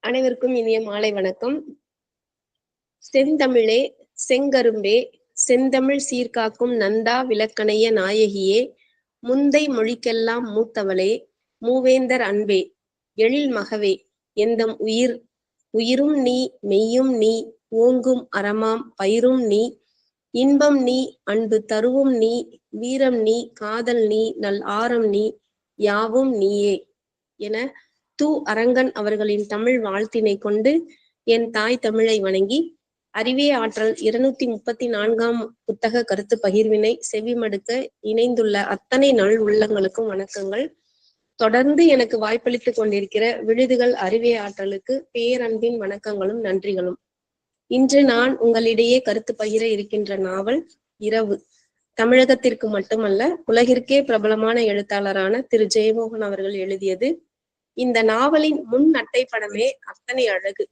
அனைவருக்கும் இனிய மாலை வணக்கம். செந்தமிழே செங்கரும்பே செந்தமிழ் சீர்காக்கும் நந்தா விளக்கணைய நாயகியே, முந்தை மொழிக்கெல்லாம் மூத்தவளே, மூவேந்தர் அன்பே, எழில் மகவே, எந்தம் உயிர் உயிரும் நீ மெய்யும் நீ, ஓங்கும் அறமாம் பயிரும் நீ, இன்பம் நீ அன்பு தருவும் நீ, வீரம் நீ காதல் நீ நல் ஆரம் நீ, யாவும் நீயே என து. அரங்கன் அவர்களின் தமிழ் வாழ்த்தினை கொண்டு என் தாய் தமிழை வணங்கி அறிவே ஆற்றல் 234ஆம் புத்தக கருத்து பகிர்வினை செவிமடுக்க இணைந்துள்ள அத்தனை நல் உள்ளங்களுக்கும் வணக்கங்கள். தொடர்ந்து எனக்கு வாய்ப்பளித்துக் கொண்டிருக்கிற விழுதுகள் அறிவே ஆற்றலுக்கு பேரன்பின் வணக்கங்களும் நன்றிகளும். இன்று நான் உங்களிடையே கருத்து பகிர இருக்கின்ற நாவல் இரவு. தமிழகத்திற்கு மட்டுமல்ல, உலகிற்கே பிரபலமான எழுத்தாளரான திரு ஜெயமோகன் அவர்கள் எழுதியது. இந்த நாவலின் முன் அட்டை படமே அத்தனை அழகு.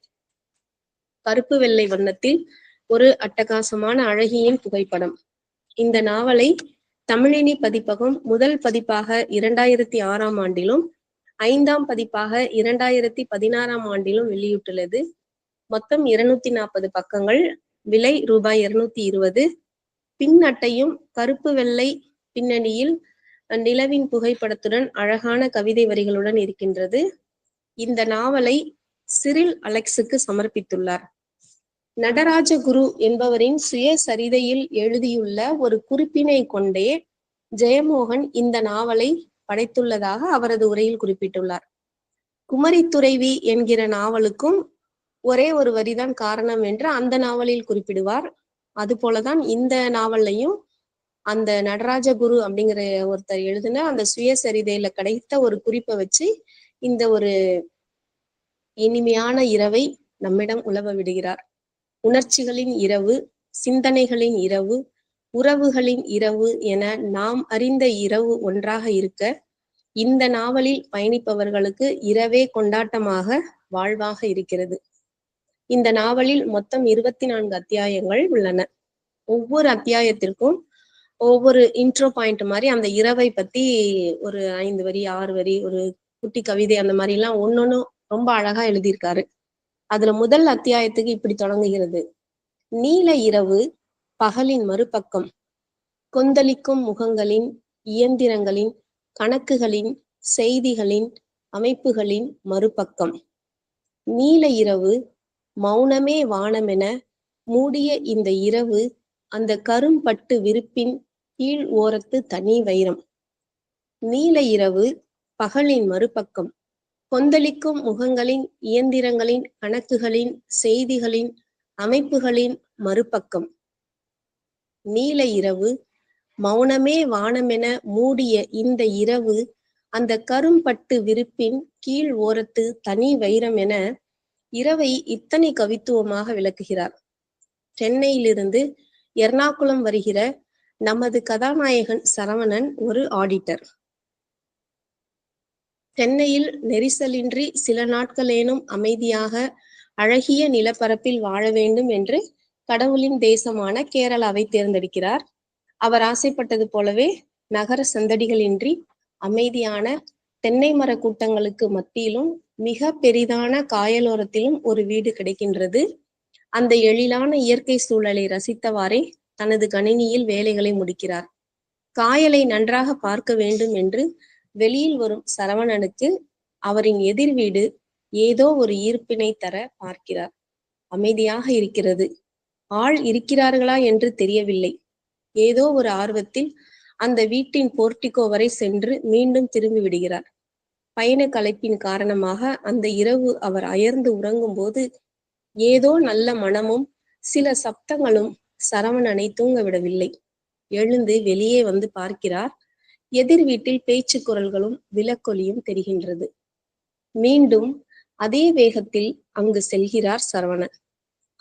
கருப்பு வெள்ளை வண்ணத்தில் ஒரு அட்டகாசமான அழகியின் புகைப்படம். இந்த நாவலை தமிழினி பதிப்பகம் முதல் பதிப்பாக 2006ஆம் ஆண்டிலும் 5ஆம் பதிப்பாக 2016ஆம் ஆண்டிலும் வெளியிட்டுள்ளது. மொத்தம் 240 பக்கங்கள். விலை ரூபாய் 220. பின் அட்டையும் கருப்பு வெள்ளை பின்னணியில் நிலவின் புகைப்படத்துடன் அழகான கவிதை வரிகளுடன் இருக்கின்றது. இந்த நாவலை சிரில் அலெக்ஸுக்கு சமர்ப்பித்துள்ளார். நடராஜகுரு என்பவரின் சுயசரிதையில் எழுதியுள்ள ஒரு குறிப்பினை கொண்டே ஜெயமோகன் இந்த நாவலை படைத்துள்ளதாக அவரது உரையில் குறிப்பிட்டுள்ளார். குமரி துறைவி என்கிற நாவலுக்கும் ஒரே ஒரு வரிதான் காரணம் என்று அந்த நாவலில் குறிப்பிடுவார். அதுபோலதான் இந்த நாவல்லையும் அந்த நடராஜகுரு அப்படிங்கிற ஒருத்தர் எழுதின அந்த சுயசரிதையில கிடைத்த ஒரு குறிப்பை வச்சு இந்த ஒரு இனிமையான இரவை நம்மிடம் உலவ விடுகிறார். உணர்ச்சிகளின் இரவு, சிந்தனைகளின் இரவு, உறவுகளின் இரவு என நாம் அறிந்த இரவு ஒன்றாக இருக்க, இந்த நாவலில் பயணிப்பவர்களுக்கு இரவே கொண்டாட்டமாக வாழ்வாக இருக்கிறது. இந்த நாவலில் மொத்தம் 24 அத்தியாயங்கள் உள்ளன. ஒவ்வொரு அத்தியாயத்திற்கும் ஒவ்வொரு இன்ட்ரோ பாயிண்ட் மாதிரி அந்த இரவை பத்தி ஒரு 5 வரி 6 வரி ஒரு குட்டி கவிதை அந்த மாதிரி எல்லாம் ஒன்னொன்னும் ரொம்ப அழகா எழுதியிருக்காரு. அதுல முதல் அத்தியாயத்துக்கு இப்படி தொடங்குகிறது. நீல இரவு பகலின் மறுபக்கம், கொந்தளிக்கும் முகங்களின், இயந்திரங்களின், கணக்குகளின், செய்திகளின், அமைப்புகளின் மறுபக்கம். நீல இரவு மௌனமே வானமென மூடிய இந்த இரவு அந்த கரும்பட்டு விரிப்பின் கீழ் ஓரத்து தனி வைரம். நீல இரவு பகலின் மறுபக்கம், கொந்தளிக்கும் முகங்களின், இயந்திரங்களின், கணக்குகளின், செய்திகளின், அமைப்புகளின் மறுபக்கம். நீல இரவு மௌனமே வானமென மூடிய இந்த இரவு அந்த கரும்பட்டு விரிப்பின் கீழ் ஓரத்து தனி வைரம் என இரவை இத்தனை கவித்துவமாக விளக்குகிறார். சென்னையிலிருந்து எர்ணாகுளம் வருகிற நமது கதாநாயகன் சரவணன் ஒரு ஆடிட்டர். சென்னையில் நெரிசலின்றி சில நாட்களேனும் அமைதியாக அழகிய நிலப்பரப்பில் வாழ வேண்டும் என்று கடவுளின் தேசமான கேரளாவை தேர்ந்தெடுக்கிறார். அவர் ஆசைப்பட்டது போலவே நகர சந்தடிகளின்றி அமைதியான தென்னை மர கூட்டங்களுக்கு மத்தியிலும் மிக பெரிதான காயலோரத்திலும் ஒரு வீடு கிடைக்கின்றது. அந்த எழிலான இயற்கை சூழலை ரசித்தவாறே தனது கணினியில் வேலைகளை முடிக்கிறார். காயலை நன்றாக பார்க்க வேண்டும் என்று வெளியில் வரும் சரவணனுக்கு அவரின் எதிர் வீடு ஏதோ ஒரு ஈர்ப்பினை தர பார்க்கிறார். அமைதியாக இருக்கிறது. ஆள் இருக்கிறார்களா என்று தெரியவில்லை. ஏதோ ஒரு ஆர்வத்தில் அந்த வீட்டின் போர்ட்டிகோ வரை சென்று மீண்டும் திரும்பி விடுகிறார். பயண களைப்பின் காரணமாக அந்த இரவு அவர் அயர்ந்து உறங்கும் போது ஏதோ நல்ல மனமும் சில சப்தங்களும் சரவணனை தூங்க விடவில்லை. எழுந்து வெளியே வந்து பார்க்கிறார். எதிர் வீட்டில் பேச்சு குரல்களும் விளக்கொலியும் தெரிகின்றது. மீண்டும் அதே வேகத்தில் அங்கு செல்கிறார் சரவணன்.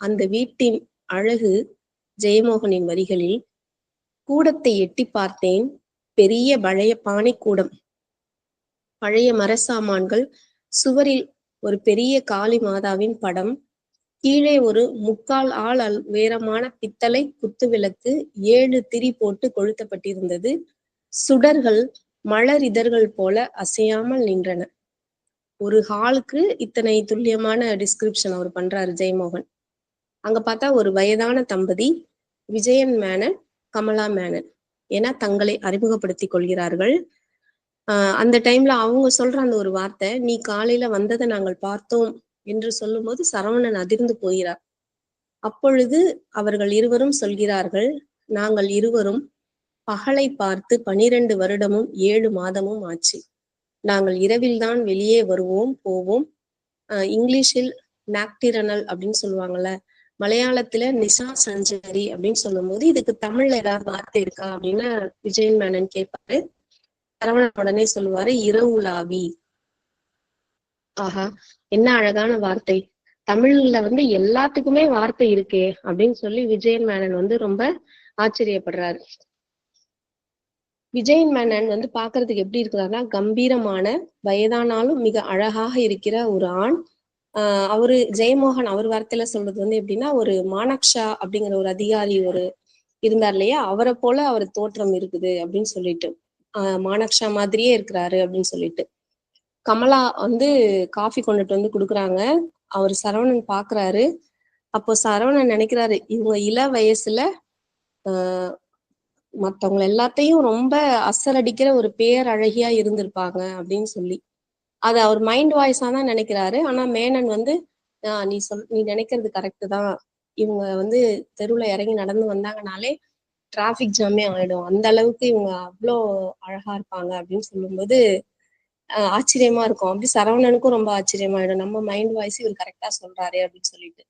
அந்த வீட்டின் அழகு ஜெயமோகனின் வரிகளில், கூடத்தை எட்டி பார்த்தேன், பெரிய பழைய பானை கூடம், பழைய மரசாமான்கள், சுவரில் ஒரு பெரிய காளி மாதாவின் படம், கீழே ஒரு 3/4 ஆள் உயரமான பித்தளை குத்துவிளக்கு 7 திரி போட்டு கொளுத்தப்பட்டிருந்தது. சுடர்கள் மலர் இதழ்கள் போல அசையாமல் நின்றன. ஒரு ஹாலுக்கு இத்தனை துல்லியமான டிஸ்கிரிப்ஷன் அவர் பண்றாரு ஜெயமோகன். அங்க பார்த்தா ஒரு வயதான தம்பதி விஜயன் மேனன், கமலா மேனன் என தங்களை அறிமுகப்படுத்திக் கொள்கிறார்கள். அந்த டைம்ல அவங்க சொல்ற அந்த ஒரு வார்த்தை, நீ காலையில வந்ததை நாங்கள் பார்த்தோம் என்று சொல்லும்போது சரவணன் அதிர்ந்து போகிறார். அப்பொழுது அவர்கள் இருவரும் சொல்கிறார்கள், நாங்கள் இருவரும் பகலை பார்த்து 12 வருடமும் 7 மாதமும் ஆச்சு. நாங்கள் இரவில்தான் வெளியே வருவோம் போவோம். இங்கிலீஷில் நாக்டிரனல் அப்படின்னு சொல்லுவாங்கல்ல, மலையாளத்துல நிசா சஞ்சரி அப்படின்னு சொல்லும் போது இதுக்கு தமிழ்ல ஏதாவது வார்த்தை இருக்கா அப்படின்னு விஜயன் மேனன் கேட்பாரு. சரவணன் உடனே சொல்லுவாரு, இரவுலாவி. ஆஹா, என்ன அழகான வார்த்தை, தமிழ்ல எல்லாத்துக்குமே வார்த்தை இருக்கே அப்படின்னு சொல்லி விஜயன் மேனன் ரொம்ப ஆச்சரியப்படுறாரு. விஜயன் மேனன் பாக்குறதுக்கு எப்படி இருக்கிறாருன்னா, கம்பீரமான, வயதானாலும் மிக அழகாக இருக்கிற ஒரு ஆண். அவரு ஜெயமோகன் அவர் வார்த்தையில சொல்றது எப்படின்னா, ஒரு மானக்ஷா அப்படிங்கிற ஒரு அதிகாரி இருந்தார் இல்லையா, அவரை போல அவர் தோற்றம் இருக்குது அப்படின்னு சொல்லிட்டு, மானக்ஷா மாதிரியே இருக்கிறாரு அப்படின்னு சொல்லிட்டு. கமலா காஃபி கொண்டுட்டு கொடுக்குறாங்க. அவர் சரவணன் பாக்குறாரு. அப்போ சரவணன் நினைக்கிறாரு, இவங்க இள வயசுல மத்தவங்க எல்லாத்தையும் ரொம்ப அசரடிக்கிற ஒரு பேரழகியா இருந்திருப்பாங்க அப்படின்னு சொல்லி. அது அவர் மைண்ட் வாய்ஸா தான் நினைக்கிறாரு. ஆனா மேனன் நீ நினைக்கிறது கரெக்ட் தான். இவங்க தெருவுல இறங்கி நடந்து வந்தாங்கனாலே டிராபிக் ஜாமே ஆயிடும். அந்த அளவுக்கு இவங்க அவ்வளோ அழகா இருப்பாங்க அப்படின்னு சொல்லும்போது ஆச்சரியமா இருக்கும். அப்படி சரவணனுக்கும் ரொம்ப ஆச்சரியமாயிடும், நம்ம மைண்ட் வாய்ஸ் இவர் கரெக்டா சொல்றாரு அப்படின்னு சொல்லிட்டு.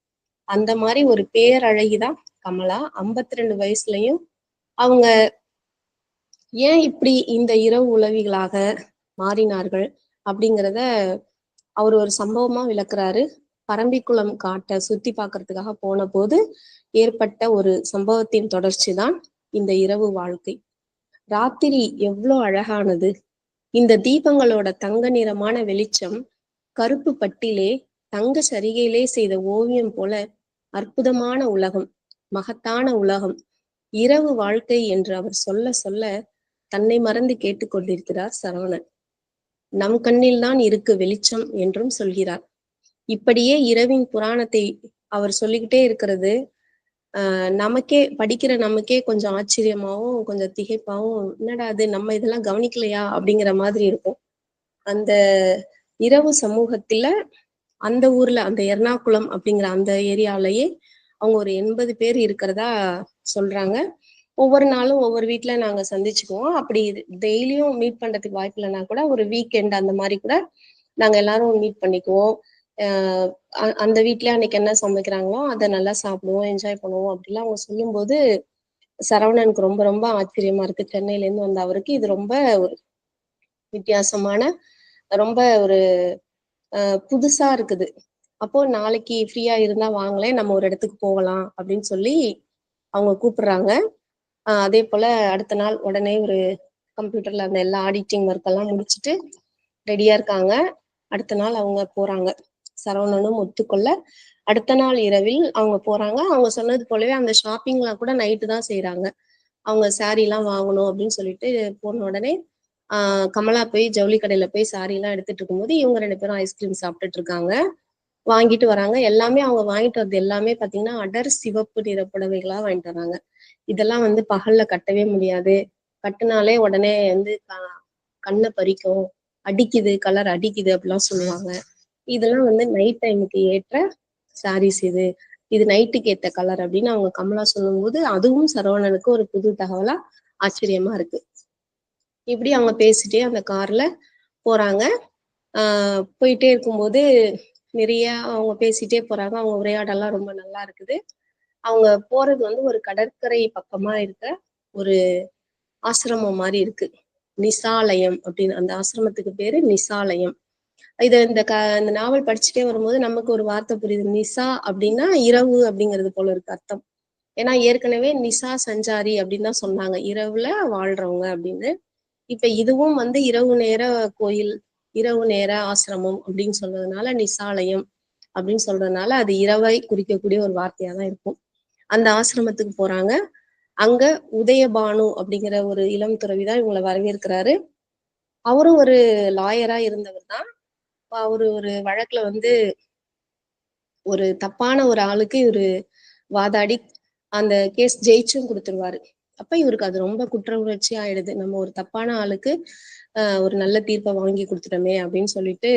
அந்த மாதிரி ஒரு பேரழகிதான் கமலா. 52 வயசுலயும் அவங்க ஏன் இப்படி இந்த இரவு உளவிகளாக மாறினார்கள் அப்படிங்கிறத அவர் ஒரு சம்பவமா விளக்குறாரு. பரம்பிக்குளம் காட்டை சுத்தி பார்க்கறதுக்காக போன போது ஏற்பட்ட ஒரு சம்பவத்தின் தொடர்ச்சி தான் இந்த இரவு வாழ்க்கை. ராத்திரி எவ்வளோ அழகானது. இந்த தீபங்களோட தங்க நிறமான வெளிச்சம் கருப்பு பட்டிலே தங்க சரிகையிலே செய்த ஓவியம் போல அற்புதமான உலகம், மகத்தான உலகம். இரவு வாழ்க்கை என்று அவர் சொல்ல சொல்ல தன்னை மறந்து கேட்டுக்கொண்டிருக்கிறார் சரவணன். நம் கண்ணில் தான் இருக்கு வெளிச்சம் என்றும் சொல்கிறார். இப்படியே இரவின் புராணத்தை அவர் சொல்லிக்கிட்டே இருக்கிறது நமக்கே படிக்கிற நமக்கே கொஞ்சம் ஆச்சரியமாவும் கொஞ்சம் திகைப்பாவும், என்னடா அது நம்ம இதெல்லாம் கவனிக்கலையா அப்படிங்கிற மாதிரி இருக்கும். அந்த இரவு சமூகத்துல அந்த ஊர்ல, அந்த எர்ணாகுளம் அப்படிங்கிற அந்த ஏரியாவிலேயே அவங்க ஒரு 80 பேர் இருக்கிறதா சொல்றாங்க. ஒவ்வொரு நாளும் ஒவ்வொரு வீட்டுல நாங்க சந்திச்சுக்குவோம். அப்படி டெய்லியும் மீட் பண்றதுக்கு வாய்ப்பு இல்லைன்னா கூட ஒரு வீக்கெண்ட் அந்த மாதிரி கூட நாங்க எல்லாரும் மீட் பண்ணிக்குவோம். அந்த வீட்ல அன்னைக்கு என்ன சமைக்கிறாங்களோ அதை நல்லா சாப்பிடுவோம், என்ஜாய் பண்ணுவோம் அப்படிலாம் அவங்க சொல்லும்போது சரவணனுக்கு ரொம்ப ரொம்ப ஆச்சரியமா இருக்கு. சென்னையில இருந்து வந்த அவருக்கு இது ரொம்ப ஒரு வித்தியாசமான, ரொம்ப ஒரு புதுசா இருக்குது. அப்போ நாளைக்கு ஃப்ரீயா இருந்தா வாங்களேன், நம்ம ஒரு இடத்துக்கு போகலாம் அப்படின்னு சொல்லி அவங்க கூப்பிடுறாங்க. அதே போல அடுத்த நாள் உடனே ஒரு கம்ப்யூட்டர்ல அந்த எல்லா ஆடிட்டிங் ஒர்க் எல்லாம் முடிச்சுட்டு ரெடியா இருக்காங்க. அடுத்த நாள் அவங்க போறாங்க. சரவணனும் ஒத்துக்கொள்ள அடுத்த நாள் இரவில் அவங்க போறாங்க. அவங்க சொன்னது போலவே அந்த ஷாப்பிங்லாம் கூட நைட்டு தான் செய்யறாங்க. அவங்க சாரி எல்லாம் வாங்கணும் அப்படின்னு சொல்லிட்டு போன உடனே கமலா போய் ஜவுளி கடையில போய் சாரி எல்லாம் எடுத்துட்டு இருக்கும்போது இவங்க 2 பேரும் ஐஸ்கிரீம் சாப்பிட்டுட்டு இருக்காங்க. வாங்கிட்டு வராங்க. எல்லாமே அவங்க வாங்கிட்டு வரது எல்லாமே பாத்தீங்கன்னா அடர் சிவப்பு நிற புடவைகளா வாங்கிட்டு வராங்க. இதெல்லாம் பகல்ல கட்டவே முடியாது. கட்டுனாலே உடனே கண்ணை பறிக்கும், அடிக்குது, கலர் அடிக்குது அப்படிலாம் சொல்லுவாங்க. இதெல்லாம் நைட் டைமுக்கு ஏற்ற சாரீஸ் இது நைட்டுக்கு ஏத்த கலர் அப்படின்னு அவங்க கமலா சொல்லும்போது அதுவும் சரவணனுக்கு ஒரு புது தகவலா ஆச்சரியமா இருக்கு. இப்படி அவங்க பேசிட்டே அந்த கார்ல போறாங்க. போயிட்டே இருக்கும்போது நிறைய அவங்க பேசிட்டே போறாங்க. அவங்க உரையாடலாம் ரொம்ப நல்லா இருக்குது. அவங்க போறது ஒரு கடற்கரை பக்கமா இருக்க ஒரு ஆசிரமம் மாதிரி இருக்கு. நிசாலயம் அப்படின்னு அந்த ஆசிரமத்துக்கு பேரு நிசாலயம். இந்த நாவல் படிச்சுட்டே வரும்போது நமக்கு ஒரு வார்த்தை புரியுது. நிசா அப்படின்னா இரவு அப்படிங்கிறது போல இருக்கு அர்த்தம். ஏன்னா ஏற்கனவே நிசா சஞ்சாரி அப்படின்னு தான் சொன்னாங்க, இரவுல வாழ்றவங்க அப்படின்னு. இப்ப இதுவும் இரவு நேர கோயில், இரவு நேர ஆசிரமம் அப்படின்னு சொல்றதுனால நிசாலயம் அப்படின்னு சொல்றதுனால அது இரவை குறிக்கக்கூடிய ஒரு வார்த்தையா தான் இருக்கும். அந்த ஆசிரமத்துக்கு போறாங்க. அங்க உதயபானு அப்படிங்கிற ஒரு இளம் துறவிதான் இவங்களை வரவேற்கிறாரு. அவரும் ஒரு லாயரா இருந்தவர் தான். அவரு ஒரு வழக்குல வந்து ஒரு தப்பான ஒரு ஆளுக்கு இவரு வாதாடி அந்த கேஸ் ஜெயிச்சும் கொடுத்துருவாரு. அப்ப இவருக்கு அது ரொம்ப குற்ற உணர்ச்சி ஆயிடுது. நம்ம ஒரு தப்பான ஆளுக்கு ஒரு நல்ல தீர்ப்பை வாங்கி கொடுத்துட்டோமே அப்படின்னு சொல்லிட்டு,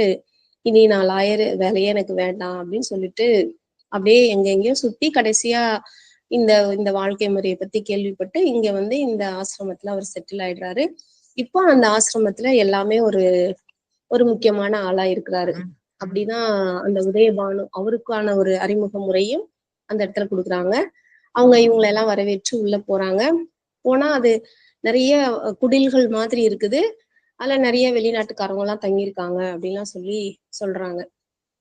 இனி நான் லாயர் வேலையே எனக்கு வேண்டாம் அப்படின்னு சொல்லிட்டு அப்படியே எங்கெங்கேயோ சுத்தி கடைசியா இந்த இந்த வாழ்க்கை முறையை பத்தி கேள்விப்பட்டு இங்க வந்து இந்த ஆசிரமத்துல அவர் செட்டில் ஆயிடுறாரு. இப்போ அந்த ஆசிரமத்துல எல்லாமே ஒரு ஒரு முக்கியமான ஆளா இருக்கிறாரு. அப்படிதான் அந்த உதயபானு அவருக்கான ஒரு அறிமுக முறையும் அந்த இடத்துல கொடுக்குறாங்க. அவங்க இவங்களை எல்லாம் வரவேற்று உள்ள போறாங்க. போனா அது நிறைய குடில்கள் மாதிரி இருக்குது. அதுல நிறைய வெளிநாட்டுக்காரங்க எல்லாம் தங்கியிருக்காங்க அப்படின்லாம் சொல்லி சொல்றாங்க.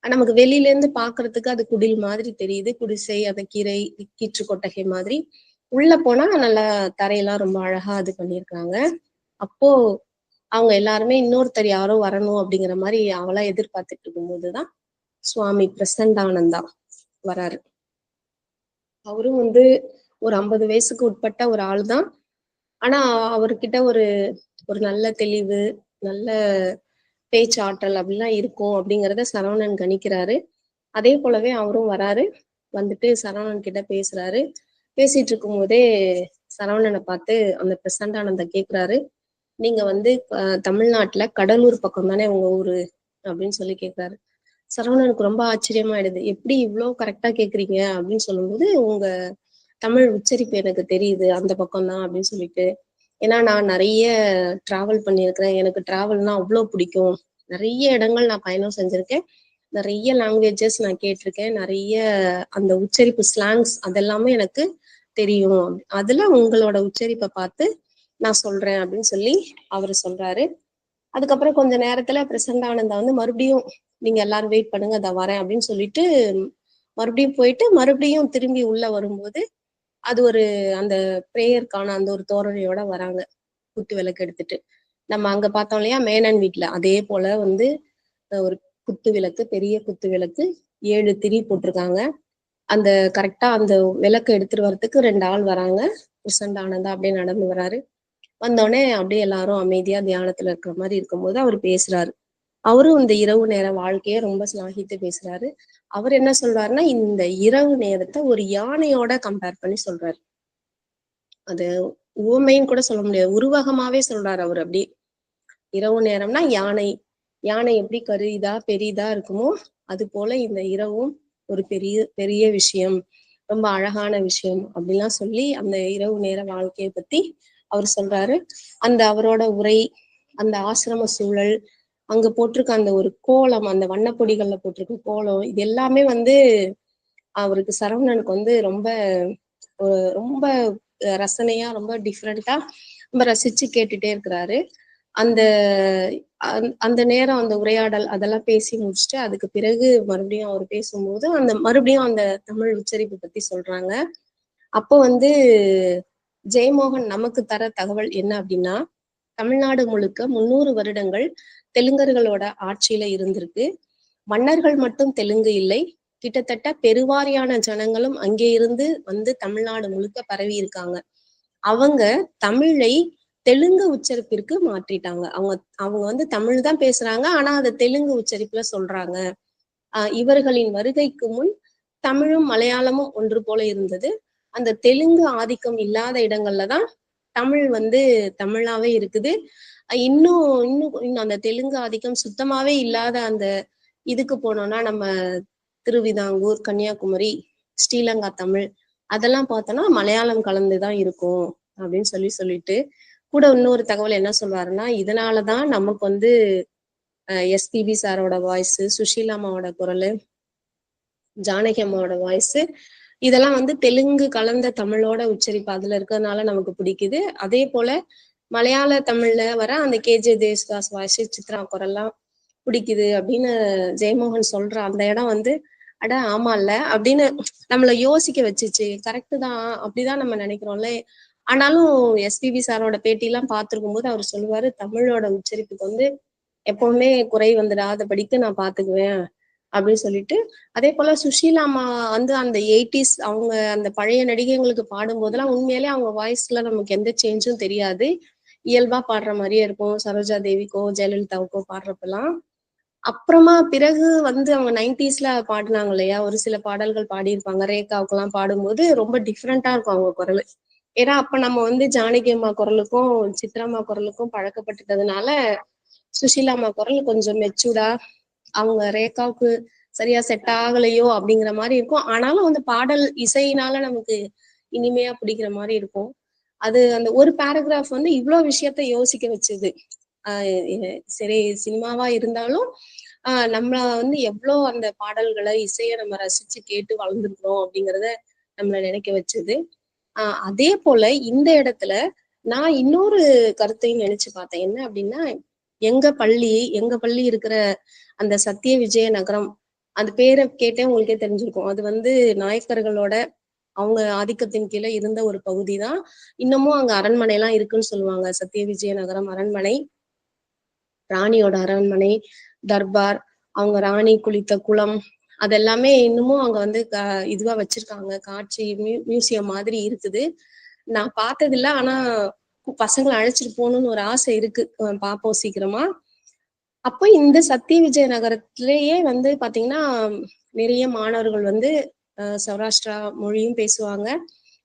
நமக்கு வெளியில இருந்து பாக்குறதுக்கு அது குடில் மாதிரி தெரியுது. குடிசை, அந்த கீரை, கீற்று கொட்டகை மாதிரி. உள்ள போனா நல்லா தரையெல்லாம் ரொம்ப அழகா இது பண்ணியிருக்காங்க. அப்போ அவங்க எல்லாருமே இன்னொருத்தர் யாரோ வரணும் அப்படிங்கிற மாதிரி அவளா எதிர்பார்த்துட்டு இருக்கும்போதுதான் சுவாமி பிரசண்டானந்தா வராரு. அவரும் வந்து ஒரு 50 வயசுக்கு உட்பட்ட ஒரு ஆள் தான். ஆனா அவர்கிட்ட ஒரு ஒரு நல்ல தெளிவு, நல்ல பேச்சாற்றல் அப்படிலாம் இருக்கும் அப்படிங்கிறத சரவணன் கணிக்கிறாரு. அதே போலவே அவரும் வராரு. வந்துட்டு சரவணன் கிட்ட பேசுறாரு. பேசிட்டு இருக்கும் போதே சரவணனை பார்த்து அந்த பிரசண்டானந்த கேக்குறாரு, நீங்க வந்து தமிழ்நாட்டுல கடலூர் பக்கம் தானே உங்க ஊரு அப்படின்னு சொல்லி கேக்குறாரு. சரவணனுக்கு ரொம்ப ஆச்சரியமாயிடுது. எப்படி இவ்வளவு கரெக்டா கேக்குறீங்க அப்படின்னு சொல்லும்போது, உங்க தமிழ் உச்சரிப்பு எனக்கு தெரியுது அந்த பக்கம் தான் அப்படின்னு சொல்லிட்டு. ஏன்னா நான் நிறைய டிராவல் பண்ணியிருக்கிறேன். எனக்கு டிராவல்னா அவ்வளோ பிடிக்கும். நிறைய இடங்கள் நான் பயணம் செஞ்சிருக்கேன். நிறைய லாங்குவேஜஸ் நான் கேட்டிருக்கேன். நிறைய அந்த உச்சரிப்பு ஸ்லாங்ஸ் அதெல்லாமே எனக்கு தெரியும். அதுல உங்களோட உச்சரிப்பை பார்த்து நான் சொல்றேன் அப்படின்னு சொல்லி அவரு சொல்றாரு. அதுக்கப்புறம் கொஞ்ச நேரத்துல பிரசண்டானந்தா வந்து மறுபடியும் நீங்க எல்லாரும் வெயிட் பண்ணுங்க, அதை வரேன் அப்படின்னு சொல்லிட்டு மறுபடியும் போயிட்டு மறுபடியும் திரும்பி உள்ள வரும்போது அது ஒரு அந்த பிரேயருக்கான அந்த ஒரு தோரணையோட வராங்க. குத்து விளக்கு எடுத்துட்டு. நம்ம அங்க பார்த்தோம் இல்லையா மேனன் வீட்டுல, அதே போல வந்து ஒரு குத்து விளக்கு, பெரிய குத்து விளக்கு, 7 திரி போட்டிருக்காங்க. அந்த கரெக்டா அந்த விளக்கு எடுத்துட்டு வர்றதுக்கு 2 ஆள் வராங்க. பிரசண்டானந்தா அப்படியே நடந்து வராரு. வந்தோடனே அப்படியே எல்லாரும் அமைதியா தியானத்துல இருக்கிற மாதிரி இருக்கும்போது அவர் பேசுறாரு. அவரும் இந்த இரவு நேர வாழ்க்கைய ரொம்ப சிலாகித்து பேசுறாரு. அவர் என்ன சொல்றாருன்னா, இந்த இரவு நேரத்தை ஒரு யானையோட கம்பேர் பண்ணி சொல்றாரு. அது உவமைன்னு கூட சொல்ல முடியாது, உருவகமாவே சொல்றாரு அவர். அப்படி இரவு நேரம்னா யானை, யானை எப்படி கருதா பெரிதா இருக்குமோ அது போல இந்த இரவும் ஒரு பெரிய பெரிய விஷயம், ரொம்ப அழகான விஷயம் அப்படிலாம் சொல்லி அந்த இரவு நேர வாழ்க்கையை பத்தி அவர் சொல்றாரு. அந்த அவரோட உரை, அந்த ஆசிரம சூழல், அங்க போட்டிருக்க அந்த ஒரு கோலம், அந்த வண்ணப்பொடிகள்ல போட்டிருக்க கோலம், இது எல்லாமே வந்து அவருக்கு சரவணனுக்கு வந்து ரொம்ப ரொம்ப ரசனையா, ரொம்ப டிஃப்ரெண்டா ரொம்ப ரசிச்சு கேட்டுட்டே இருக்கிறாரு. அந்த அந்த நேரம் அந்த உரையாடல் அதெல்லாம் பேசி முடிச்சுட்டு அதுக்கு பிறகு மறுபடியும் அவர் பேசும்போது அந்த மறுபடியும் அந்த தமிழ் உச்சரிப்பு பத்தி சொல்றாங்க. அப்போ வந்து ஜெயமோகன் நமக்கு தர தகவல் என்ன அப்படின்னா, தமிழ்நாடு முழுக்க 300 வருடங்கள் தெலுங்கர்களோட ஆட்சியில இருந்திருக்கு. மன்னர்கள் மட்டும் தெலுங்கு இல்லை, கிட்டத்தட்ட பெருவாரியான ஜனங்களும் அங்கே இருந்து வந்து தமிழ்நாடு முழுக்க பரவி இருக்காங்க. அவங்க தமிழை தெலுங்கு உச்சரிப்பிற்கு மாற்றிட்டாங்க. அவங்க அவங்க வந்து தமிழ் தான் பேசுறாங்க, ஆனா அதை தெலுங்கு உச்சரிப்புல சொல்றாங்க. இவர்களின் வருகைக்கு முன் தமிழும் மலையாளமும் ஒன்று போல இருந்தது. அந்த தெலுங்கு ஆதிக்கம் இல்லாத இடங்கள்ல தான் தமிழ் வந்து தமிழாவே இருக்குது. இன்னும் இன்னும் இன்னும் அந்த தெலுங்கு ஆதிக்கம் சுத்தமாவே இல்லாத அந்த இதுக்கு போனோம்னா நம்ம திருவிதாங்கூர், கன்னியாகுமரி, ஸ்ரீலங்கா தமிழ் அதெல்லாம் பார்த்தோம்னா மலையாளம் கலந்துதான் இருக்கும் அப்படின்னு சொல்லிட்டு கூட இன்னொரு தகவல் என்ன சொல்வாருன்னா, இதனாலதான் நமக்கு வந்து எஸ்பிபி சாரோட வாய்ஸ், சுஷீலா அம்மாவோட குரல், ஜானகி அம்மாவோட வாய்ஸ் இதெல்லாம் வந்து தெலுங்கு கலந்த தமிழோட உச்சரிப்பு அதுல இருக்கிறதுனால நமக்கு பிடிக்குது. அதே போல மலையாள தமிழ்ல வர அந்த கேஜே தேசுதாஸ் வாய்ஸ், சித்ரா குரல்லாம் பிடிக்குது அப்படின்னு ஜெயமோகன் சொல்ற அந்த இடம் வந்து அட ஆமா இல்ல அப்படின்னு நம்மள யோசிக்க வச்சுச்சு. கரெக்டு தான், அப்படிதான் நம்ம நினைக்கிறோம்ல. ஆனாலும் எஸ்பிபி சாரோட பேட்டி எல்லாம் பார்த்திருக்கும் போது அவர் சொல்லுவாரு, தமிழோட உச்சரிப்புக்கு வந்து எப்பவுமே குறை வந்துடாதபடிக்கு நான் பாத்துக்குவேன் அப்படின்னு சொல்லிட்டு. அதே போல சுஷீலா அம்மா வந்து அந்த 80s அவங்க அந்த பழைய நடிகைங்களுக்கு பாடும் போதெல்லாம் உண்மையிலே அவங்க வாய்ஸ்ல நமக்கு எந்த சேஞ்சும் தெரியாது. இயல்பா பாடுற மாதிரியே இருக்கும். சரோஜா தேவிக்கோ ஜெயலலிதாவுக்கோ பாடுறப்பெல்லாம் அப்புறமா பிறகு வந்து அவங்க 90ஸ்ல பாடினாங்க இல்லையா, ஒரு சில பாடல்கள் பாடியிருப்பாங்க. ரேகாவுக்கெல்லாம் பாடும்போது ரொம்ப டிஃப்ரெண்டா இருக்கும் அவங்க குரலு. ஏன்னா அப்ப நம்ம வந்து ஜானகி அம்மா குரலுக்கும், சித்ராம்மா குரலுக்கும் பழக்கப்பட்டுட்டதுனால, சுஷீலா அம்மா குரல் கொஞ்சம் மெச்சூர்டா, அவங்க ரேகாவுக்கு சரியா செட் ஆகலையோ அப்படிங்கிற மாரி இருக்கும். ஆனாலும் அந்த பாடல் இசையினால நமக்கு இனிமையா பிடிக்கிற மாரி இருக்கும். அது அந்த ஒரு பேராகிராஃப் வந்து இவ்ளோ விஷயத்த யோசிக்க வச்சது. சரி சினிமாவா இருந்தாலும், நம்மள வந்து எவ்ளோ அந்த பாடல்கள, இசைய நம்ம ரசிச்சு கேட்டு வளர்ந்துருக்கிறோம் அப்படிங்கிறத நம்மள நினைக்க வச்சது. அதே போல இந்த இடத்துல நான் இன்னொரு கருத்தையும் நினைச்சு பார்த்தேன். என்ன அப்படின்னா, எங்க பள்ளி இருக்கிற அந்த சத்திய விஜய நகரம், அந்த பேர கேட்டே உங்களுக்கே தெரிஞ்சிருக்கும். அது வந்து நாயக்கர்களோட அவங்க ஆதிக்கத்தின் கீழ இருந்த ஒரு பகுதி தான். இன்னமும் அங்க அரண்மனைலாம் இருக்குன்னு சொல்லுவாங்க. சத்திய விஜயநகரம் அரண்மனை, ராணியோட அரண்மனை, தர்பார், அவங்க ராணி குளித்த குளம், அதெல்லாமே இன்னமும் அங்க வந்து இதுவா வச்சிருக்காங்க. காட்சி மியூசியம் மாதிரி இருக்குது. நான் பார்த்ததில்ல. ஆனா பசங்கள அழைச்சிட்டு போகணும்னு ஒரு ஆசை இருக்கு. பார்ப்போம் சீக்கிரமா. அப்போ இந்த சத்திய விஜய நகரத்திலேயே வந்து பாத்தீங்கன்னா, நிறைய மாணவர்கள் வந்து சௌராஷ்டிரா மொழியும் பேசுவாங்க.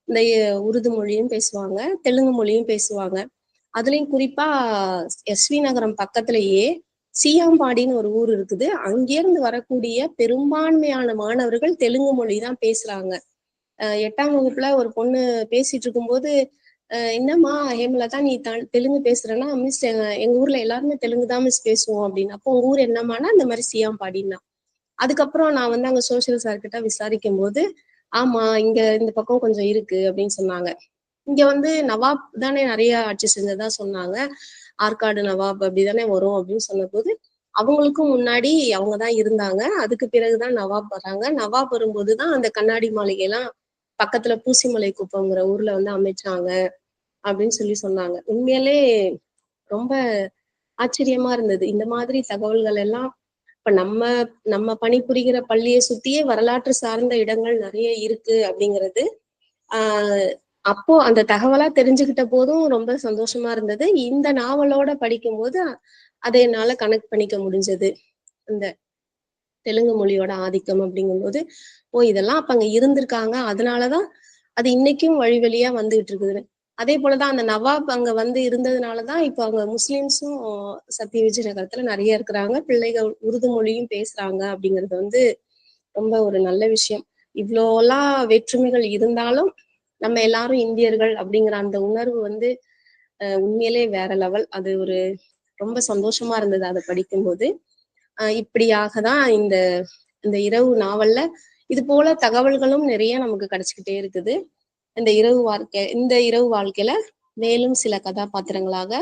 இந்த உருது மொழியும் பேசுவாங்க. தெலுங்கு மொழியும் பேசுவாங்க. அதுலயும் குறிப்பா எஸ்வி நகரம் பக்கத்திலேயே சீயாம்பாடின்னு ஒரு ஊர் இருக்குது. அங்கேருந்து வரக்கூடிய பெரும்பான்மையான மாணவர்கள் தெலுங்கு மொழி தான் பேசுறாங்க. 8ஆம் வகுப்புல ஒரு பொண்ணு பேசிட்டு இருக்கும்போது, என்னம்மா ஹேமலதா நீ தெலுங்கு பேசுறன்னா, மிஸ் எங்க ஊர்ல எல்லாருமே தெலுங்கு தான் மிஸ் பேசுவோம் அப்படின்னு. அப்போ உங்க ஊர் என்னம்மான்னா, இந்த மாதிரி சீயாம்பாடின்னா. அதுக்கப்புறம் நான் வந்து அங்க சோசியல் சார் கிட்ட விசாரிக்கும் போது, ஆமா இங்க இந்த பக்கம் கொஞ்சம் இருக்கு அப்படின்னு சொன்னாங்க. இங்க வந்து நவாப் தானே நிறைய ஆட்சி செஞ்சதா சொன்னாங்க. ஆற்காடு நவாப் அப்படிதானே வரும் அப்படின்னு சொன்னபோது, அவங்களுக்கும் முன்னாடி அவங்க தான் இருந்தாங்க. அதுக்கு பிறகுதான் நவாப் வராங்க. நவாப் வரும்போதுதான் அந்த கண்ணாடி மாளிகை எல்லாம் பக்கத்துல பூசிமலை குப்பம்ங்கிற ஊர்ல வந்து அமைச்சாங்க அப்படின்னு சொல்லி சொன்னாங்க. உண்மையிலே ரொம்ப ஆச்சரியமா இருந்தது. இந்த மாதிரி தகவல்கள் எல்லாம் இப்ப நம்ம நம்ம பணிபுரிகிற பள்ளியை சுத்தியே வரலாற்று சார்ந்த இடங்கள் நிறைய இருக்கு அப்படிங்கிறது ஆஹ் அப்போ அந்த தகவலா தெரிஞ்சுக்கிட்ட போதும் ரொம்ப சந்தோஷமா இருந்தது. இந்த நாவலோட படிக்கும்போது அதை என்னால கனெக்ட் பண்ணிக்க முடிஞ்சது. இந்த தெலுங்கு மொழியோட ஆதிக்கம் அப்படிங்கும்போது, ஓ இதெல்லாம் அப்ப அங்க இருந்திருக்காங்க. அதனாலதான் அது இன்னைக்கும் வழி வழியா வந்துகிட்டு இருக்குதுன்னு. அதே போலதான் அந்த நவாப் அங்க வந்து இருந்ததுனாலதான் இப்ப அங்க முஸ்லிம்ஸும் சத்திய விஜயநகரத்துல நிறைய இருக்கிறாங்க. பிள்ளைகள் உருது மொழியும் பேசுறாங்க அப்படிங்கிறது வந்து ரொம்ப ஒரு நல்ல விஷயம். இவ்வளோலாம் வேற்றுமைகள் இருந்தாலும் நம்ம எல்லாரும் இந்தியர்கள் அப்படிங்கிற அந்த உணர்வு வந்து உண்மையிலே வேற லெவல். அது ஒரு ரொம்ப சந்தோஷமா இருந்தது அதை படிக்கும்போது. இப்படியாக தான் இந்த இந்த இரவு நாவல்ல இது போல தகவல்களும் நிறைய நமக்கு கிடைச்சுக்கிட்டே இருக்குது. இந்த இரவு வாழ்க்கையில மேலும் சில கதாபாத்திரங்களாக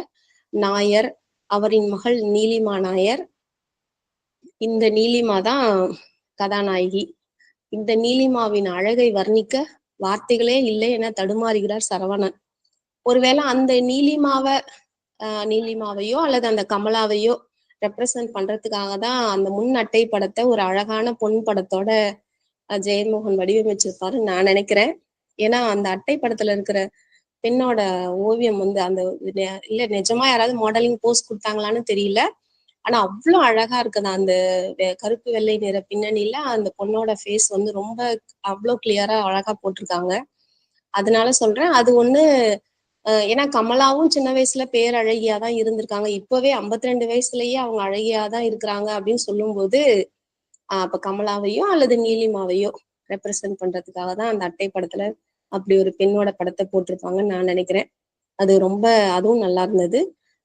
நாயர், அவரின் மகள் நீலிமா நாயர். இந்த நீலிமா தான் கதாநாயகி. இந்த நீலிமாவின் அழகை வர்ணிக்க வார்த்தைகளே இல்லை என தடுமாறுகிறார் சரவணன். ஒருவேளை அந்த நீலிமாவையோ அல்லது அந்த கமலாவையோ ரெப்ரசன்ட் பண்றதுக்காக தான் அந்த முன் அட்டை படத்தை ஒரு அழகான பொன் படத்தோட ஜெயமோகன் வடிவமைச்சிருப்பாருன்னு நான் நினைக்கிறேன். ஏன்னா அந்த அட்டை படத்துல இருக்கிற பெண்ணோட ஓவியம் வந்து அந்த இல்ல நிஜமா யாராவது மாடலிங் போஸ் கொடுத்தாங்களான்னு தெரியல. ஆனா அவ்வளவு அழகா இருக்குது அந்த கருப்பு வெள்ளை நிற பின்னணியில அந்த பொண்ணோட ஃபேஸ் வந்து ரொம்ப அவ்வளவு கிளியரா அழகா போட்டிருக்காங்க. அதனால சொல்றேன் அது ஒண்ணு. ஏன்னா கமலாவும் சின்ன வயசுல பேரழகியா தான் இருந்திருக்காங்க. இப்பவே 52 வயசுலயே அவங்க அழகியா தான் இருக்கிறாங்க அப்படின்னு சொல்லும்போது அப்ப கமலாவையோ அல்லது நீலிமாவையோ ரெப்ரசன்ட் பண்றதுக்காக தான் அந்த அட்டை படத்துல அப்படி ஒரு பெண்ணோட படத்தை போட்டிருப்பாங்கன்னு நான் நினைக்கிறேன். அது ரொம்ப அதுவும் நல்லா இருந்தது.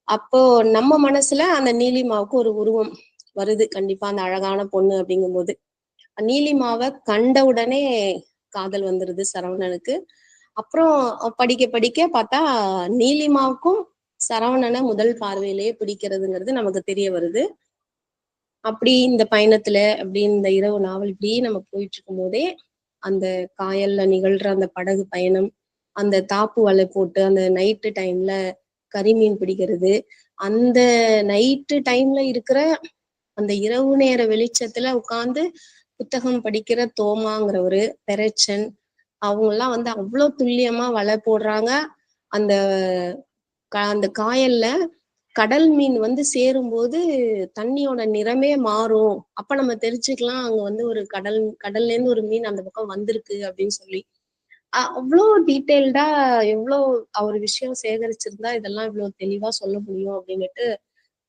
அப்போ நம்ம மனசுல அந்த நீலிமாவுக்கு ஒரு உருவம் வருது கண்டிப்பா, அந்த அழகான பொண்ணு அப்படிங்கும்போது. நீலிமாவை கண்ட உடனே காதல் வந்துருது சரவணனுக்கு. அப்புறம் படிக்க படிக்க பார்த்தா நீலிமாவுக்கும் சரவணனை முதல் பார்வையிலேயே பிடிக்கிறதுங்கிறது நமக்கு தெரிய வருது. அப்படி இந்த பயணத்துல அப்படி இந்த இரவு நாவல் இப்படி நம்ம போயிட்டு இருக்கும் போதே அந்த காயல்ல நிகழ்ற அந்த படகு பயணம், அந்த தாப்பு வலை போட்டு அந்த நைட்டு டைம்ல கரிமீன் பிடிக்கிறது, அந்த நைட்டு டைம்ல இருக்கிற அந்த இரவு நேர வெளிச்சத்துல உட்கார்ந்து புத்தகம் படிக்கிற தோமாங்கிறவரு, பெரச்சன், அவங்க எல்லாம் வந்து அவ்வளவு துல்லியமா வலை போடுறாங்க. அந்த அந்த காயல்ல கடல் மீன் வந்து சேரும்போது தண்ணியோட நிறமே மாறும். அப்ப நம்ம தெரிஞ்சுக்கலாம் அங்க வந்து ஒரு கடல்ல இருந்து ஒரு மீன் அந்த பக்கம் வந்திருக்கு அப்படின்னு சொல்லி. அவ்ளோ டீட்டெயில்டா எவ்ளோ அவரு விஷயம் சேகரிச்சிருந்தா இதெல்லாம் இவ்ளோ தெளிவா சொல்ல முடியும் அப்படின்னுட்டு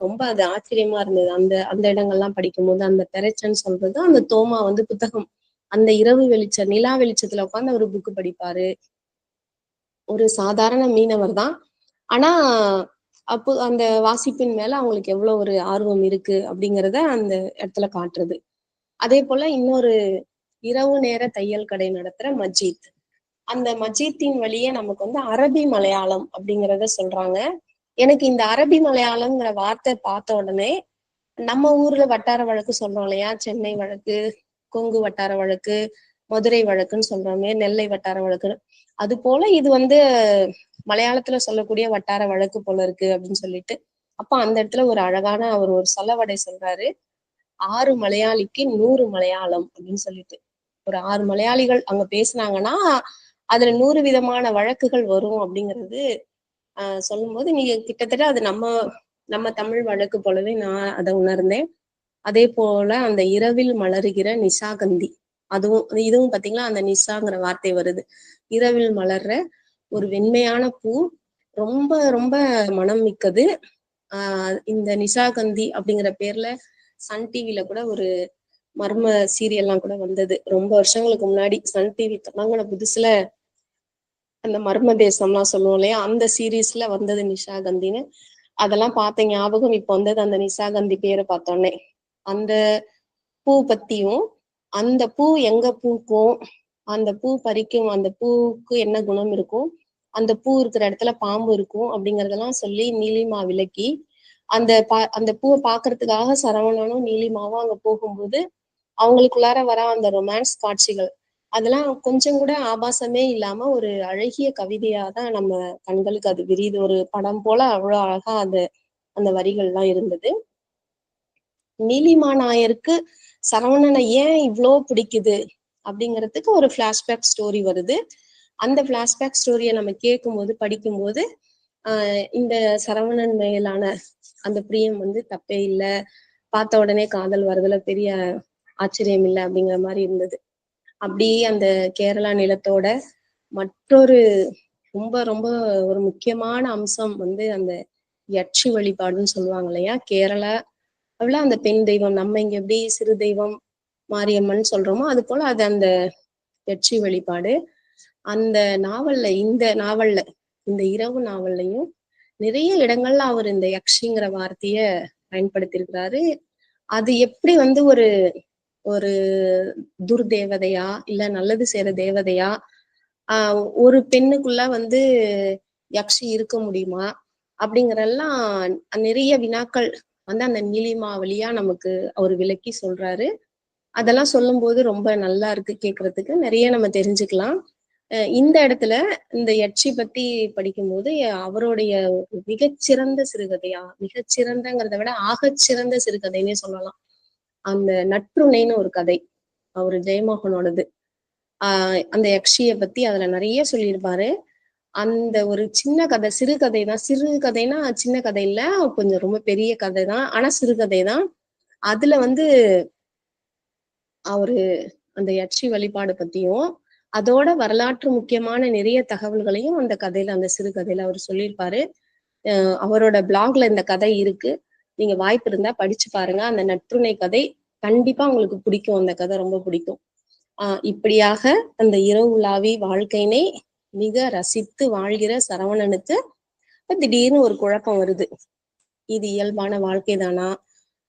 ரொம்ப அது ஆச்சரியமா இருந்தது. அந்த அந்த இடங்கள்லாம் படிக்கும்போது அந்த பெரச்சன்னு சொல்றது அந்த தோமா வந்து புத்தகம் அந்த இரவு நிலா வெளிச்சத்துல உட்காந்து அவரு புக்கு படிப்பாரு. ஒரு சாதாரண மீனவர் தான். ஆனா அப்போ அந்த வாசிப்பின் மேல அவங்களுக்கு எவ்வளவு ஒரு ஆர்வம் இருக்கு அப்படிங்கிறத அந்த இடத்துல காட்டுறது. அதே போல இன்னொரு இரவு நேர தையல் கடை நடத்துற மஜீத். அந்த மஜீத்தின் வழியே நமக்கு வந்து அரபி மலையாளம் அப்படிங்கிறத சொல்றாங்க. எனக்கு இந்த அரபி மலையாளம்ங்கிற வார்த்தை பார்த்த உடனே நம்ம ஊர்ல வட்டார வழக்கு சொல்றோம் இல்லையா? சென்னை வழக்கு, கொங்கு வட்டார வழக்கு, மதுரை வழக்குன்னு சொல்றோமே, நெல்லை வட்டார வழக்கு. அது போல இது வந்து மலையாளத்துல சொல்லக்கூடிய வட்டார வழக்கு போல இருக்கு அப்படின்னு சொல்லிட்டு அப்ப அந்த இடத்துல ஒரு அழகான அவர் ஒரு சொலவடை சொல்றாரு. 6 மலையாளிக்கு 100 மலையாளம் அப்படின்னு சொல்லிட்டு ஒரு 6 மலையாளிகள் அங்க பேசுனாங்கன்னா அதுல 100 விதமான வழக்குகள் வரும் அப்படிங்கிறது சொல்லும்போது நீங்க கிட்டத்தட்ட அது நம்ம நம்ம தமிழ் வழக்கு போலவே நான் அதை உணர்ந்தேன். அதே போல அந்த இரவில் மலருகிற நிஷாகந்தி, இதுவும் பாத்தீங்களா அந்த நிஷாங்கிற வார்த்தை வருது. இரவில் மலர்ற ஒரு வெண்மையான பூ, ரொம்ப ரொம்ப மனம் மிக்கது. இந்த நிஷாகந்தி அப்படிங்கிற பேர்ல சன் டிவில கூட ஒரு மர்ம சீரியல்லாம் கூட வந்தது. ரொம்ப வருஷங்களுக்கு முன்னாடி சன் டிவி தொடங்கின புதுசுல அந்த மர்ம தேசம்லாம் சொல்லுவோம் இல்லையா? அந்த சீரீஸ்ல வந்தது நிஷாகந்தின்னு. அதெல்லாம் பார்த்த ஞாபகம் இப்ப வந்தது அந்த நிஷாகந்தி பேரை பார்த்தோன்னே. அந்த பூ பத்தியும், அந்த பூ எங்க பூக்கும், அந்த பூ பறிக்கும் அந்த பூவுக்கு என்ன குணம் இருக்கும், அந்த பூ இருக்கிற இடத்துல பாம்பு இருக்கும் அப்படிங்கறதெல்லாம் சொல்லி நீலிமா விளக்கி, அந்த பூவை பாக்குறதுக்காக சரவணனும் நீலிமாவும் அங்க போகும்போது அவங்களுக்குள்ளார வர அந்த ரொமான்ஸ் காட்சிகள் அதெல்லாம் கொஞ்சம் கூட ஆபாசமே இல்லாம ஒரு அழகிய கவிதையா தான் நம்ம கண்களுக்கு அது விரியுது. ஒரு படம் போல அவ்வளவு அழகா அந்த வரிகள்லாம் இருந்தது. நீலிமா நாயருக்கு சரவணனை ஏன் இவ்வளோ பிடிக்குது அப்படிங்கிறதுக்கு ஒரு பிளாஷ்பேக் ஸ்டோரி வருது. அந்த பிளாஷ்பேக் ஸ்டோரியை நம்ம கேட்கும்போது படிக்கும்போது இந்த சரவணன் மேலான அந்த பிரியம் வந்து தப்பே இல்லை, பார்த்த உடனே காதல் வருதுல பெரிய ஆச்சரியம் இல்லை அப்படிங்கிற மாதிரி இருந்தது. அப்படி அந்த கேரளா நிலத்தோட மற்றொரு ரொம்ப ரொம்ப ஒரு முக்கியமான அம்சம் வந்து அந்த யட்சி வழிபாடுன்னு சொல்லுவாங்க இல்லையா? கேரளா அவ்வளவு அந்த பெண் தெய்வம், நம்ம இங்க எப்படி சிறு தெய்வம் மாரியம்மன் சொல்றோமோ அது போல அது அந்த யட்சி வழிபாடு. அந்த நாவல்ல இந்த இரவு நாவல்லையும் நிறைய இடங்கள்ல அவர் இந்த யக்ஷிங்கிற வார்த்தைய பயன்படுத்தியிருக்கிறாரு. அது எப்படி வந்து ஒரு ஒரு துர்தேவதையா இல்ல நல்லது செய்யற தேவதையா ஒரு பெண்ணுக்குள்ள வந்து யக்ஷி இருக்க முடியுமா அப்படிங்கறதெல்லாம் நிறைய வினாக்கள் வந்து அந்த நீலிமா வழியா நமக்கு அவர் விளக்கி சொல்றாரு. அதெல்லாம் சொல்லும் போது ரொம்ப நல்லா இருக்கு கேட்கறதுக்கு, நிறைய நம்ம தெரிஞ்சுக்கலாம். இந்த இடத்துல இந்த யட்சி பத்தி படிக்கும்போது அவருடைய மிகச்சிறந்த சிறுகதையா, மிகச்சிறந்தங்கிறத விட ஆகச்சிறந்த சிறுகதைன்னே சொல்லலாம். அந்த நற்றுணைன்னு ஒரு கதை அவரு ஜெயமோகனோடது. அந்த யக்ஷிய பத்தி அதுல நிறைய சொல்லியிருப்பாரு. அந்த ஒரு சின்ன கதை, சிறுகதை தான். சிறுகதைனா சின்ன கதை இல்ல, கொஞ்சம் ரொம்ப பெரிய கதை தான், ஆனா சிறுகதை தான். அதுல வந்து அவரு அந்த யட்சி வழிபாடு பத்தியும் அதோட வரலாற்று முக்கியமான நிறைய தகவல்களையும் அந்த கதையில அந்த சிறுகதையில அவர் சொல்லியிருப்பாரு. அவரோட பிளாக்ல இந்த கதை இருக்கு, நீங்க வாய்ப்பு இருந்தா படிச்சு பாருங்க. அந்த நற்றுணை கதை கண்டிப்பா உங்களுக்கு பிடிக்கும், அந்த கதை ரொம்ப பிடிக்கும். இப்படியாக அந்த இரவு உலாவி வாழ்க்கையினை மிக ரசித்து வாழ்கிற சரவணனுக்கு திடீர்னு ஒரு குழப்பம் வருது. இது இயல்பான வாழ்க்கை தானா?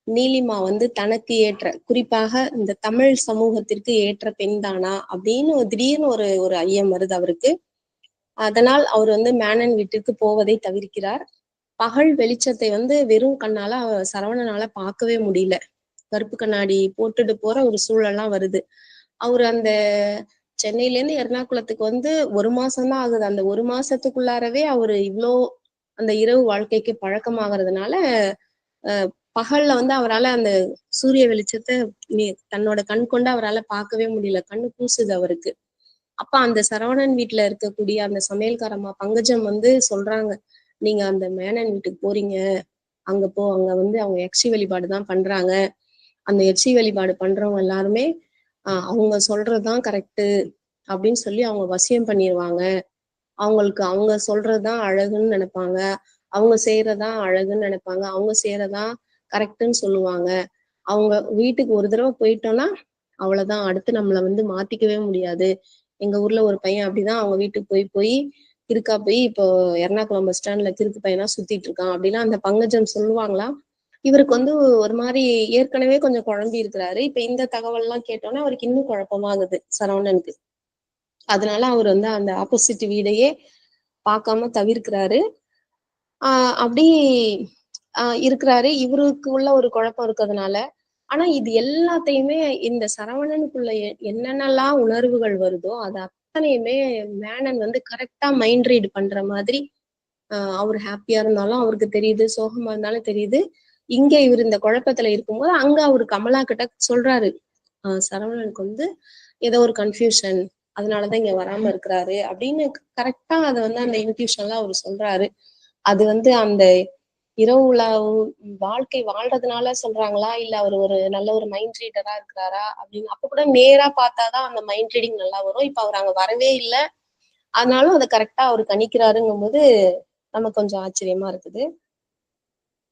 நீலிமா வந்து தனக்கு ஏற்ற, குறிப்பாக இந்த தமிழ் சமூகத்திற்கு ஏற்ற பெண் தானா அப்படின்னு திடீர்னு ஒரு ஒரு ஐயம் வருது அவருக்கு. அதனால் அவர் வந்து மேனன் வீட்டுக்கு போவதை தவிர்க்கிறார். பகல் வெளிச்சத்தை வந்து வெறும் கண்ணால சரவணனால பார்க்கவே முடியல. கருப்பு கண்ணாடி போட்டுட்டு போற ஒரு சூழல்லாம் வருது. அவரு அந்த சென்னையில இருந்து எர்ணாகுளத்துக்கு வந்து 1 மாசம்தான் ஆகுது. அந்த 1 மாசத்துக்குள்ளாரவே அவரு இவ்வளோ அந்த இரவு வாழ்க்கைக்கு பழக்கமாகறதுனால பகல்ல வந்து அவரால் அந்த சூரிய வெளிச்சத்தை தன்னோட கண் கொண்டு அவரால் பார்க்கவே முடியல, கண்ணு கூசுது அவருக்கு. அப்ப அந்த சரவணன் வீட்டுல இருக்கக்கூடிய அந்த சமையல்காரம்மா பங்கஜம் வந்து சொல்றாங்க, நீங்க அந்த மேனன் வீட்டுக்கு போறீங்க, அங்க வந்து அவங்க யக்ஷி வழிபாடு தான் பண்றாங்க. அந்த யக்ஷி வழிபாடு பண்றவங்க எல்லாருமே அவங்க சொல்றதுதான் கரெக்டு அப்படின்னு சொல்லி அவங்க வசியம் பண்ணிடுவாங்க. அவங்களுக்கு அவங்க சொல்றதுதான் அழகுன்னு நினைப்பாங்க. அவங்க செய்யறதா அழகுன்னு நினைப்பாங்க. அவங்க செய்யறதா கரெக்டுன்னு சொல்லுவாங்க. அவங்க வீட்டுக்கு ஒரு தடவை போயிட்டோம்னா அவ்வளவுதான், அடுத்து நம்மளை வந்து மாத்திக்கவே முடியாது. எங்க ஊர்ல ஒரு பையன் அப்படிதான் அவங்க வீட்டுக்கு போய் கிறுக்கா போய் இப்போ எர்ணாகுளம் பஸ் ஸ்டாண்ட்ல கிறுக்கு பையனா சுத்திட்டு இருக்கான் அப்படின்னா அந்த பங்கஜம் சொல்லுவாங்களா. இவருக்கு வந்து ஒரு மாதிரி ஏற்கனவே கொஞ்சம் குழம்பி இருக்கிறாரு. இப்ப இந்த தகவல் எல்லாம் கேட்டோன்னா அவருக்கு இன்னும் குழப்பமாகுது சரவணனுக்கு. அதனால அவர் வந்து அந்த ஆப்போசிட் வீடையே பார்க்காம தவிர்க்கிறாரு. அப்படி இருக்கிறாரு. இவருக்கு உள்ள ஒரு குழப்பம் இருக்கிறதுனால. ஆனா இது எல்லாத்தையுமே இந்த சரவணனுக்குள்ள என்னென்னலாம் உணர்வுகள் வருதோ அது அத்தனையுமே மேனன் வந்து கரெக்டா மைண்ட் ரீட் பண்ற மாதிரி அவர் ஹாப்பியா இருந்தாலும் அவருக்கு தெரியுது, சோகமா இருந்தாலும் தெரியுது. இங்க இவர் இந்த குழப்பத்துல இருக்கும்போது அங்க அவரு கமலா கிட்ட சொல்றாரு, சரவணனுக்கு வந்து ஏதோ ஒரு கன்ஃபியூஷன், அதனாலதான் இங்க வராம இருக்கிறாரு அப்படின்னு கரெக்டா அதை வந்து அந்த இன்ட்யூஷன்லாம் அவர் சொல்றாரு. அது வந்து அந்த இரவுல வாழ்க்கை வாழ்றதுனால சொல்றாங்களா இல்ல அவர் ஒரு நல்ல ஒரு மைண்ட் ரீடரா இருக்கிறாரா அப்படின்னு அப்ப கூட நேரா பார்த்தாதான் அந்த மைண்ட் ரீடிங் நல்லா வரும். இப்ப அவர் அங்க வரவே இல்லை, ஆனாலும் அதை கரெக்டா அவர் கணிக்கிறாருங்கும் போது நமக்கு கொஞ்சம் ஆச்சரியமா இருக்குது.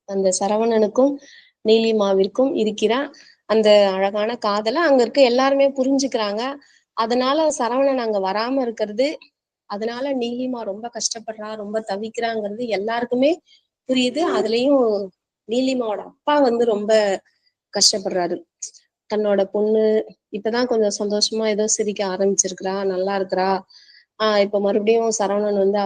அந்த சரவணனுக்கும் நீலிமாவிற்கும் இருக்கிற அந்த அழகான காதலை அங்க இருக்க எல்லாருமே புரிஞ்சுக்கிறாங்க. அதனால சரவணன் அங்க வராம இருக்கிறது, அதனால நீலிமா ரொம்ப கஷ்டப்படுறா, ரொம்ப தவிக்கிறாங்கிறது எல்லாருக்குமே புரியுது. அதுலயும் நீலிமாவோட அப்பா வந்து ரொம்ப கஷ்டப்படுறாரு. தன்னோட பொண்ணு இப்பதான் கொஞ்சம் சந்தோஷமா ஏதோ சிரிக்க ஆரம்பிச்சிருக்கிறா, நல்லா இருக்கிறா. இப்ப மறுபடியும் சரவணன் வந்து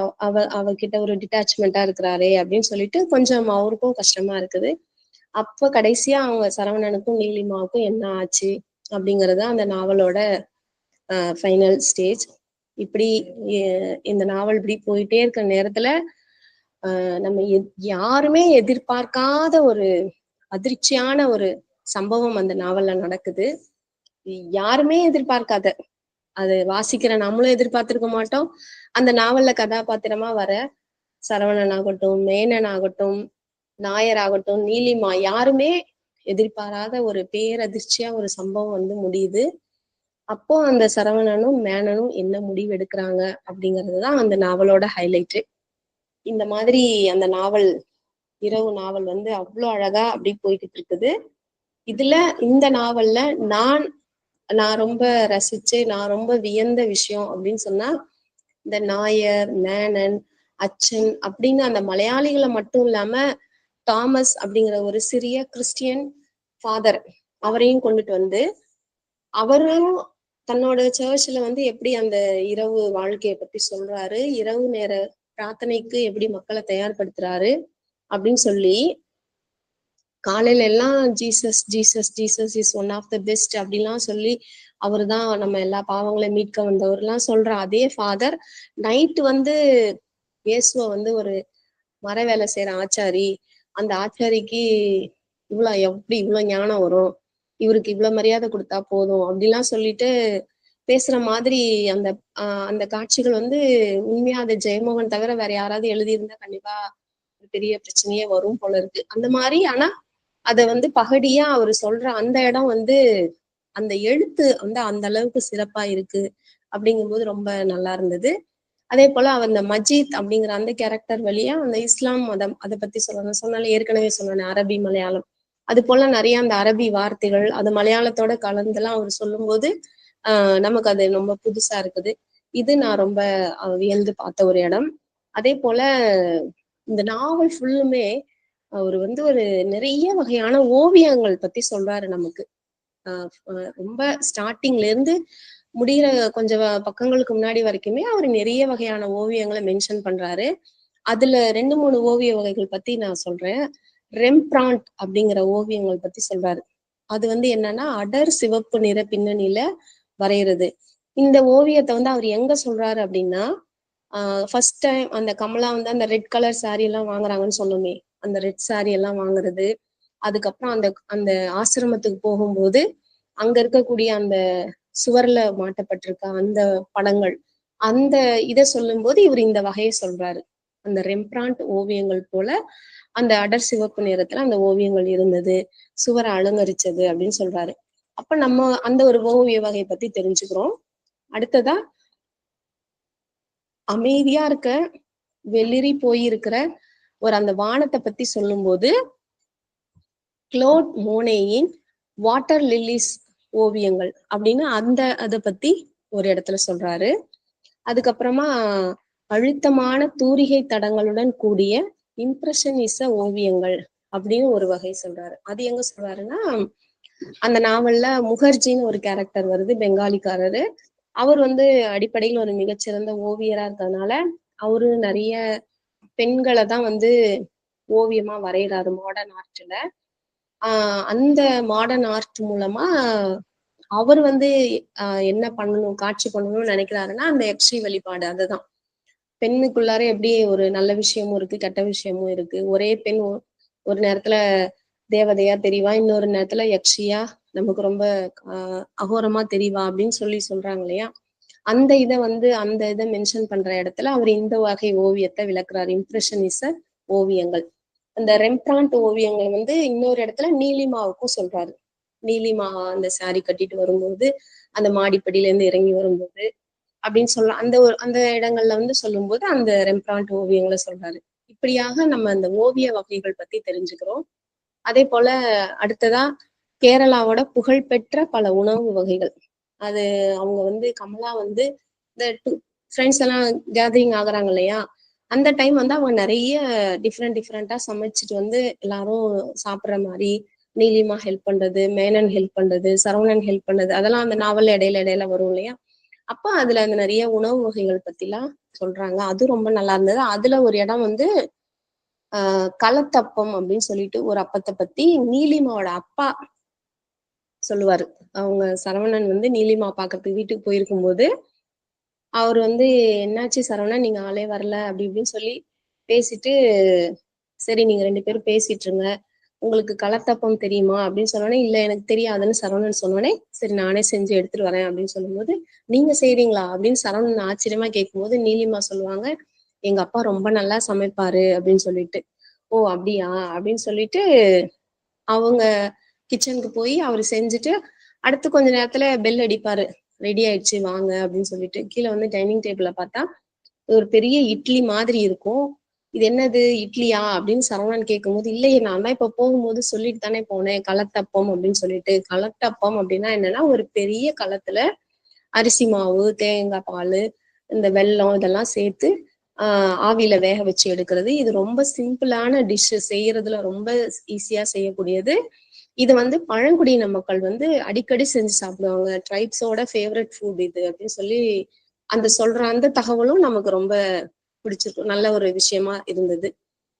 அவகிட்ட ஒரு டிட்டாச்மெண்டா இருக்கிறாரே அப்படின்னு சொல்லிட்டு கொஞ்சம் அவருக்கும் கஷ்டமா இருக்குது. அப்ப கடைசியா அவங்க சரவணனுக்கும் நீலிமாவுக்கும் என்ன ஆச்சு அப்படிங்கறது அந்த நாவலோட ஃபைனல் ஸ்டேஜ். இப்படி இந்த நாவல் இப்படி போயிட்டே இருக்கிற நேரத்துல நம்ம யாருமே எதிர்பார்க்காத ஒரு அதிர்ச்சியான ஒரு சம்பவம் அந்த நாவல்ல நடக்குது. யாருமே எதிர்பார்க்காத, அது வாசிக்கிற நம்மளும் எதிர்பார்த்திருக்க மாட்டோம். அந்த நாவல்ல கதாபாத்திரமா வர சரவணன் ஆகட்டும், மேனன் ஆகட்டும், நாயர் ஆகட்டும், நீலிமா, யாருமே எதிர்பாராத ஒரு பேரதிர்ச்சியா ஒரு சம்பவம் வந்து முடியுது. அப்போ அந்த சரவணனும் மேனனும் என்ன முடிவு எடுக்கிறாங்க அப்படிங்கிறதுதான் அந்த நாவலோட ஹைலைட்டு. இந்த மாதிரி அந்த நாவல், இரவு நாவல் வந்து அவ்வளோ அழகா அப்படி போய்கிட்டு இருக்குது. இதுல இந்த நாவல்ல நான் ரொம்ப ரசிச்சு நான் ரொம்ப வியந்த விஷயம் அப்படின்னு சொன்னா இந்த நாயர், மேனன், அச்சன் அப்படின்னு அந்த மலையாளிகளை மட்டும் இல்லாம தாமஸ் அப்படிங்கிற ஒரு சிறிய கிறிஸ்டியன் ஃபாதர் அவரையும் கொண்டுட்டு வந்து அவரும் தன்னோட சர்ச்ல வந்து எப்படி அந்த இரவு வாழ்க்கையை பத்தி சொல்றாரு, இரவு நேர பிரார்த்தனைக்கு எப்படி மக்களை தயார்படுத்துறாரு அப்படின்னு சொல்லி காலையில எல்லாம் Jesus Jesus Jesus is one of the best அப்படிலாம் சொல்லி அவரு தான் நம்ம எல்லா பாவங்களையும் மீட்க வந்தவர்லாம் சொல்ற அதே ஃபாதர் நைட்டு வந்து இயேசுவை வந்து ஒரு மர வேலை செய்யற ஆச்சாரி, அந்த ஆச்சாரிக்கு எப்படி இவ்வளவு ஞானம் வரும், இவருக்கு இவ்வளவு மரியாதை கொடுத்தா போதும் அப்படிலாம் சொல்லிட்டு பேசுற மாதிரி அந்த அந்த காட்சிகள் வந்து உண்மையா அது ஜெயமோகன் தவிர வேற யாராவது எழுதியிருந்தா கண்டிப்பா ஒரு பெரிய பிரச்சனையே வரும் போல இருக்கு அந்த மாதிரி. ஆனா அத வந்து பகடியா அவர் சொல்ற அந்த இடம் வந்து அந்த எழுத்து வந்து அந்த அளவுக்கு சிறப்பா இருக்கு அப்படிங்கும்போது ரொம்ப நல்லா இருந்தது. அதே போல அந்த மஜீத் அப்படிங்கிற அந்த கேரக்டர் வழியா அந்த இஸ்லாம் மதம் அதை பத்தி சொல்லணும் சொன்னாலும் ஏற்கனவே சொன்னேன் அரபி மலையாளம் அது போல நிறைய அந்த அரபி வார்த்தைகள் அது மலையாளத்தோட கலந்துலாம் அவர் சொல்லும்போது நமக்கு அது ரொம்ப புதுசா இருக்குது. இது நான் ரொம்ப வியந்து பார்த்த ஒரு இடம். அதே போல இந்த நாவல் ஃபுல்லுமே அவர் வந்து ஒரு நிறைய வகையான ஓவியங்கள் பத்தி சொல்றாரு நமக்கு. ரொம்ப ஸ்டார்டிங்ல இருந்து முடிகிற கொஞ்சம் பக்கங்களுக்கு முன்னாடி வரைக்குமே அவர் நிறைய வகையான ஓவியங்களை மென்ஷன் பண்றாரு. அதுல 2-3 ஓவிய வகைகள் பத்தி நான் சொல்றேன். ரெம்பிராண்ட் அப்படிங்கிற ஓவியங்கள் பத்தி சொல்றாரு. அது வந்து என்னன்னா அடர் சிவப்பு நிற பின்னணியில வரைகிறது. இந்த ஓவியத்தை வந்து அவர் எங்க சொல்றாரு அப்படின்னா ஃபர்ஸ்ட் டைம் அந்த கமலா வந்து அந்த ரெட் கலர் சாரி எல்லாம் வாங்குறாங்கன்னு சொன்னோமே, அந்த ரெட் சாரி எல்லாம் வாங்குறது, அதுக்கப்புறம் அந்த அந்த ஆசிரமத்துக்கு போகும்போது அங்க இருக்கக்கூடிய அந்த சுவர்ல மாட்டப்பட்டிருக்க அந்த படங்கள், அந்த இதை சொல்லும் போது இவர் இந்த வகையை சொல்றாரு. அந்த ரெம்பிராண்ட் ஓவியங்கள் போல அந்த அடர் சிவப்பு நிறத்துல அந்த ஓவியங்கள் இருந்தது, சுவரை அலங்கரிச்சது அப்படின்னு சொல்றாரு. அப்ப நம்ம அந்த ஒரு ஓவிய வகை பத்தி தெரிஞ்சுக்கிறோம். அடுத்ததா அமைதியா இருக்க, வெளிரி போயிருக்கிற ஒரு அந்த வானத்தை பத்தி சொல்லும்போது கிளோட் மோனேயின் வாட்டர் லில்லிஸ் ஓவியங்கள் அப்படின்னு அதை பத்தி ஒரு இடத்துல சொல்றாரு. அதுக்கப்புறமா அழுத்தமான தூரிகை தடங்களுடன் கூடிய இம்ப்ரெஷனிச ஓவியங்கள் அப்படின்னு ஒரு வகை சொல்றாரு. அது எங்க சொல்றாருன்னா, அந்த நாவல்ல முகர்ஜின்னு ஒரு கேரக்டர் வருது, பெங்காலிக்காரரு. அவர் வந்து அடிப்படையில் ஒரு மிகச்சிறந்த ஓவியரா இருக்கிறதுனால அவரு நிறைய பெண்களை தான் வந்து ஓவியமா வரைகிறாரு மாடர்ன் ஆர்ட்ல. அந்த மாடர்ன் ஆர்ட் மூலமா அவர் வந்து என்ன பண்ணணும், காட்சி பண்ணணும்னு நினைக்கிறாருன்னா அந்த யக்ஷி வழிபாடு. அதுதான் பெண்ணுக்குள்ளார எப்படி ஒரு நல்ல விஷயமும் இருக்கு, கெட்ட விஷயமும் இருக்கு. ஒரே பெண் ஒரு நேரத்துல தேவதையா தெரியவா, இன்னொரு நேரத்துல யக்ஷியா நமக்கு ரொம்ப அகோரமா தெரியவா அப்படின்னு சொல்றாங்க இல்லையா. அந்த இதை மென்ஷன் பண்ற இடத்துல அவர் இந்த வகை ஓவியத்தை விளக்குறாரு, இம்ப்ரெஷனிச ஓவியங்கள். அந்த ரெம்பிராண்ட் ஓவியங்கள் வந்து இன்னொரு இடத்துல நீலிமாவுக்கும் சொல்றாரு. நீலிமா அந்த சாரி கட்டிட்டு வரும்போது, அந்த மாடிப்படியில இருந்து இறங்கி வரும்போது அப்படின்னு சொல்லலாம். அந்த இடங்கள்ல வந்து சொல்லும்போது அந்த ரெம்பிராண்ட் ஓவியங்களை சொல்றாரு. இப்படியாக நம்ம அந்த ஓவிய வகைகள் பத்தி தெரிஞ்சுக்கிறோம். அதே போல அடுத்ததா கேரளாவோட புகழ்பெற்ற பல உணவு வகைகள். அது அவங்க வந்து கமலா வந்து இந்த ஃப்ரெண்ட்ஸ் எல்லாம் கேதரிங் ஆகுறாங்க இல்லையா, அந்த டைம் வந்து அவங்க நிறைய டிஃப்ரெண்டா சமைச்சிட்டு வந்து எல்லாரும் சாப்பிட்ற மாதிரி நீலிமா ஹெல்ப் பண்றது, மேனன் ஹெல்ப் பண்றது, சரவணன் ஹெல்ப் பண்றது, அதெல்லாம் அந்த நாவல்ல இடையில வரும் இல்லையா. அப்ப அதுல அந்த நிறைய உணவு வகைகள் பத்தி எல்லாம் சொல்றாங்க. அது ரொம்ப நல்லா இருந்தது. அதுல ஒரு இடம் வந்து களத்தப்பம் அப்படின்னு சொல்லிட்டு ஒரு அப்பத்தை பத்தி நீலிமாவோட அப்பா சொல்லுவாரு. அவங்க சரவணன் வந்து நீலிமா பாக்குறதுக்கு வீட்டுக்கு போயிருக்கும் போது அவர் வந்து, என்னாச்சு சரவணன், நீங்க ஆளே வரல அப்படி இப்படின்னு சொல்லி பேசிட்டு, சரி நீங்க 2 பேரும் பேசிட்டு இருங்க, உங்களுக்கு களத்தப்பம் தெரியுமா அப்படின்னு சொன்னோடனே, இல்ல எனக்கு தெரியாதுன்னு சரவணன் சொன்னோடனே, சரி நானே செஞ்சு எடுத்துட்டு வரேன் அப்படின்னு சொல்லும்போது, நீங்க செய்றீங்களா அப்படின்னு சரவணன் ஆச்சரியமா கேட்கும்போது நீலிமா சொல்லுவாங்க, எங்க அப்பா ரொம்ப நல்லா சமைப்பாரு அப்படின்னு சொல்லிட்டு. ஓ அப்படியா அப்படின்னு சொல்லிட்டு அவங்க கிச்சனுக்கு போய் அவர் செஞ்சுட்டு அடுத்து கொஞ்ச நேரத்துல பெல் அடிப்பாரு, ரெடி ஆயிடுச்சு வாங்க அப்படின்னு சொல்லிட்டு. கீழே வந்து டைனிங் டேபிள்ல பார்த்தா ஒரு பெரிய இட்லி மாதிரி இருக்கும். இது என்னது இட்லியா அப்படின்னு சரவணன் கேட்கும்போது, இல்லையே நான் தான் இப்ப போகும்போது சொல்லிட்டு தானே போனேன் களத்தப்பம் அப்படின்னு சொல்லிட்டு. களத்தப்பம் அப்படின்னா என்னன்னா, ஒரு பெரிய களத்துல அரிசி மாவு, தேங்காய் பால், இந்த வெல்லம் இதெல்லாம் சேர்த்து ஆவியில வேக வச்சு எடுக்கிறது. இது ரொம்ப சிம்பிளான டிஷ், செய்யறதுல ரொம்ப ஈஸியா செய்யக்கூடியது. இது வந்து பழங்குடியின மக்கள் வந்து அடிக்கடி செஞ்சு சாப்பிடுவாங்க. ட்ரைப்ஸோட ஃபேவரட் ஃபுட் இது அப்படின்னு சொல்லி அந்த தகவலும் நமக்கு ரொம்ப பிடிச்சிருக்கும். நல்ல ஒரு விஷயமா இருந்தது.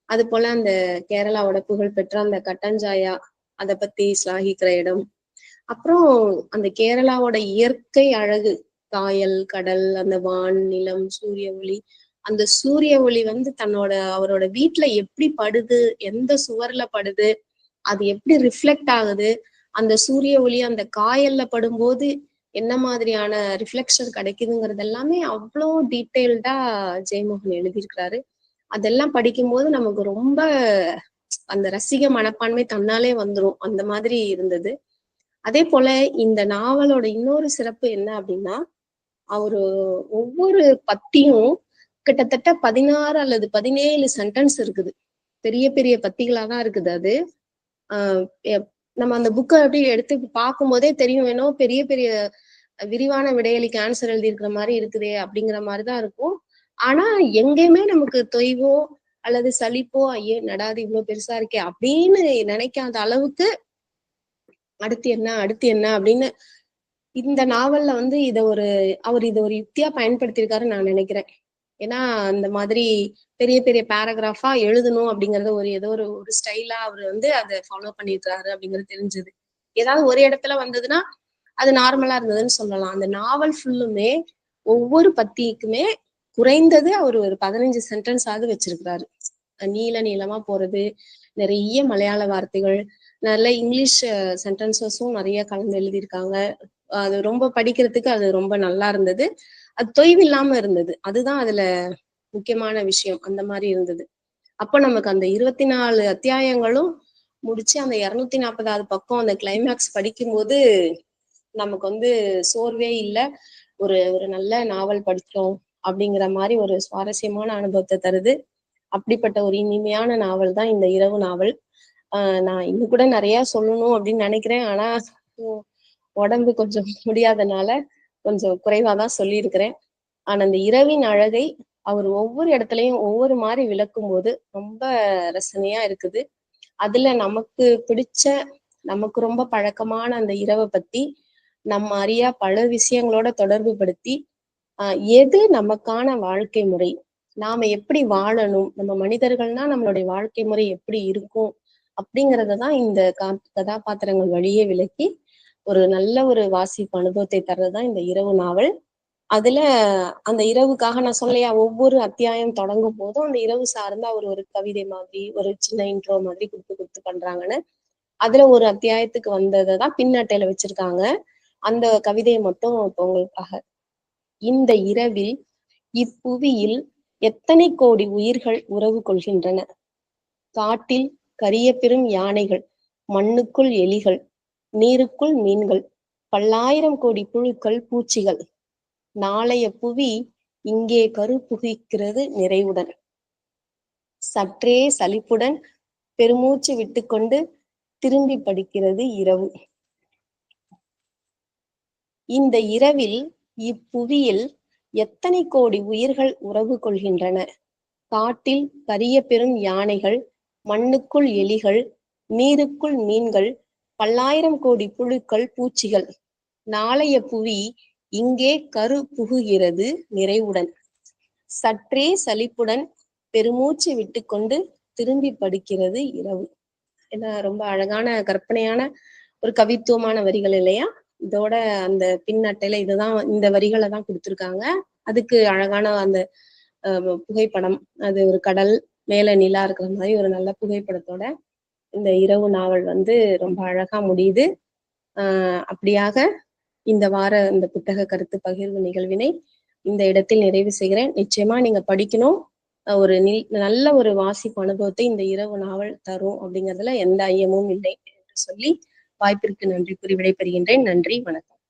அது போல அந்த கேரளாவோட புகழ்பெற்ற அந்த கட்டஞ்சாயா அதை பத்தி சிலாகிக்கிற இடம். அப்புறம் அந்த கேரளாவோட இயற்கை அழகு, காயல், கடல், அந்த வான், நிலம், சூரிய ஒளி. அந்த சூரிய ஒளி வந்து அவரோட வீட்டுல எப்படி படுது, எந்த சுவர்ல படுது, அது எப்படி ரிஃப்ளெக்ட் ஆகுது, அந்த சூரிய ஒளி அந்த காயல்ல படும்போது என்ன மாதிரியான ரிஃப்ளெக்ஷன் கிடைக்குதுங்கிறது எல்லாமே அவ்வளோ டீட்டெயில்டா ஜெயமோகன் எழுதியிருக்கிறாரு. அதெல்லாம் படிக்கும்போது நமக்கு ரொம்ப அந்த ரசிக மனப்பான்மை தன்னாலே வந்துரும். அந்த மாதிரி இருந்தது. அதே போல இந்த நாவலோட இன்னொரு சிறப்பு என்ன அப்படின்னா, அவரு ஒவ்வொரு பத்தியும் கிட்டத்தட்ட 16 அல்லது 17 சென்டென்ஸ் இருக்குது. பெரிய பெரிய பத்திகளா தான் இருக்குது அது. நம்ம அந்த புக்கை அப்படி எடுத்து பார்க்கும் போதே தெரியும், வேணும் பெரிய பெரிய விரிவான விடையளிக்கு ஆன்சர் எழுதியிருக்கிற மாதிரி இருக்குதே அப்படிங்கிற மாதிரிதான் இருக்கும். ஆனா எங்கேயுமே நமக்கு தொய்வோ அல்லது சலிப்போ, ஐயோ நடாது இவ்வளவு பெருசா இருக்கே அப்படின்னு நினைக்காத அளவுக்கு அடுத்து என்ன அப்படின்னு இந்த நாவல்ல வந்து அவர் இதை ஒரு யுக்தியா பயன்படுத்தியிருக்காருன்னு நான் நினைக்கிறேன். ஏன்னா அந்த மாதிரி பெரிய பெரிய பேராகிராஃபா எழுதணும் அப்படிங்கறத ஏதோ ஒரு ஸ்டைலா அவர் வந்து அதை ஃபாலோ பண்ணியிருக்காரு அப்படிங்கிறது தெரிஞ்சது. ஏதாவது ஒரு இடத்துல வந்ததுன்னா அது நார்மலா இருந்ததுன்னு சொல்லலாம். அந்த நாவல் ஃபுல்லுமே ஒவ்வொரு பத்திக்குமே குறைந்தது அவர் ஒரு 15 சென்டென்ஸ் ஆவது வச்சிருக்கிறாரு. நீளமா போறது, நிறைய மலையாள வார்த்தைகள், நல்ல இங்கிலீஷ் சென்டென்சஸும் நிறைய கலந்து எழுதியிருக்காங்க. அது ரொம்ப படிக்கிறதுக்கு அது ரொம்ப நல்லா இருந்தது. அது தொய்வு இல்லாம இருந்தது. அதுதான் அதுல முக்கியமான விஷயம். அந்த மாதிரி இருந்தது. அப்போ நமக்கு அந்த 24 அத்தியாயங்களும் முடிச்சு அந்த 240வது பக்கம் அந்த கிளைமேக்ஸ் படிக்கும்போது நமக்கு சோர்வே இல்லை. ஒரு ஒரு நல்ல நாவல் படிச்சோம் அப்படிங்கிற மாதிரி ஒரு சுவாரஸ்யமான அனுபவத்தை தருது. அப்படிப்பட்ட ஒரு இனிமையான நாவல் தான் இந்த இரவு நாவல். நான் இன்னும் கூட நிறைய சொல்லணும் அப்படின்னு நினைக்கிறேன். ஆனா உடம்பு கொஞ்சம் முடியாதனால கொஞ்சம் குறைவாதான் சொல்லியிருக்கிறேன். ஆனா அந்த இரவின் அழகை அவர் ஒவ்வொரு இடத்துலயும் ஒவ்வொரு மாதிரி விளக்கும் போது ரொம்ப ரசனையா இருக்குது. அதுல நமக்கு பிடிச்ச, நமக்கு ரொம்ப பழக்கமான அந்த இரவை பத்தி நம்ம அறியா பல விஷயங்களோட தொடர்பு படுத்தி எது நமக்கான வாழ்க்கை முறை, நாம எப்படி வாழணும், நம்ம மனிதர்கள்னா நம்மளுடைய வாழ்க்கை முறை எப்படி இருக்கும் அப்படிங்கறதான் இந்த கதாபாத்திரங்கள் வழியே விளக்கி ஒரு நல்ல ஒரு வாசிப்பு அனுபவத்தை தர்றதுதான் இந்த இரவு நாவல். அதுல அந்த இரவுக்காக நான் சொல்லையா, ஒவ்வொரு அத்தியாயம் தொடங்கும் போதும் அந்த இரவு சார்ந்த ஒரு கவிதை மாதிரி ஒரு சின்ன இன்ட்ரோ மாதிரி கொடுத்து பண்றாங்கன்னு. அதுல ஒரு அத்தியாயத்துக்கு வந்ததை தான் பின்னட்டையில வச்சிருக்காங்க. அந்த கவிதையை மட்டும் உங்களுக்காக. இந்த இரவில் இப்புவியில் எத்தனை கோடி உயிர்கள் உறவு கொள்கின்றன. காட்டில் கரிய பெரும் யானைகள், மண்ணுக்குள் எலிகள், நீருக்குள் மீன்கள், பல்லாயிரம் கோடி புழுக்கள், பூச்சிகள். நாளைய புவி இங்கே கரு புகிக்கிறது நிறைவுடன். சற்றே சலிப்புடன் பெருமூச்சு விட்டுக்கொண்டு திரும்பி படிக்கிறது இரவு. இந்த இரவில் இப்புவியில் எத்தனை கோடி உயிர்கள் உறவு கொள்கின்றன. காட்டில் கரிய பெரும் யானைகள், மண்ணுக்குள் எலிகள், நீருக்குள் மீன்கள், பல்லாயிரம் கோடி புழுக்கள், பூச்சிகள். நாளைய புவி இங்கே கரு புகுகிறது நிறைவுடன். சற்றே சலிப்புடன் பெருமூச்சு விட்டுக்கொண்டு திரும்பி படிக்கிறது இரவு. ஏன்னா ரொம்ப அழகான கற்பனையான ஒரு கவித்துவமான வரிகள் இல்லையா? இதோட அந்த பின்னட்டையில இதுதான், இந்த வரிகளை தான் கொடுத்துருக்காங்க. அதுக்கு அழகான அந்த புகைப்படம், அது ஒரு கடல் மேல நிலா இருக்கிற மாதிரி ஒரு நல்ல புகைப்படத்தோட இந்த இரவு நாவல் ரொம்ப அழகா முடியுது. அப்படியாக இந்த வார இந்த புத்தக கருத்து பகிர்வு நிகழ்வினை இந்த இடத்தில் நிறைவு செய்கிறேன். நிச்சயமா நீங்க படிக்கணும். ஒரு நல்ல ஒரு வாசிப்பு அனுபவத்தை இந்த இரவு நாவல் தரும் அப்படிங்கிறதுல எந்த ஐயமும் இல்லை என்று சொல்லி வாய்ப்பிற்கு நன்றி கூறி விடைபெறுகின்றேன். நன்றி, வணக்கம்.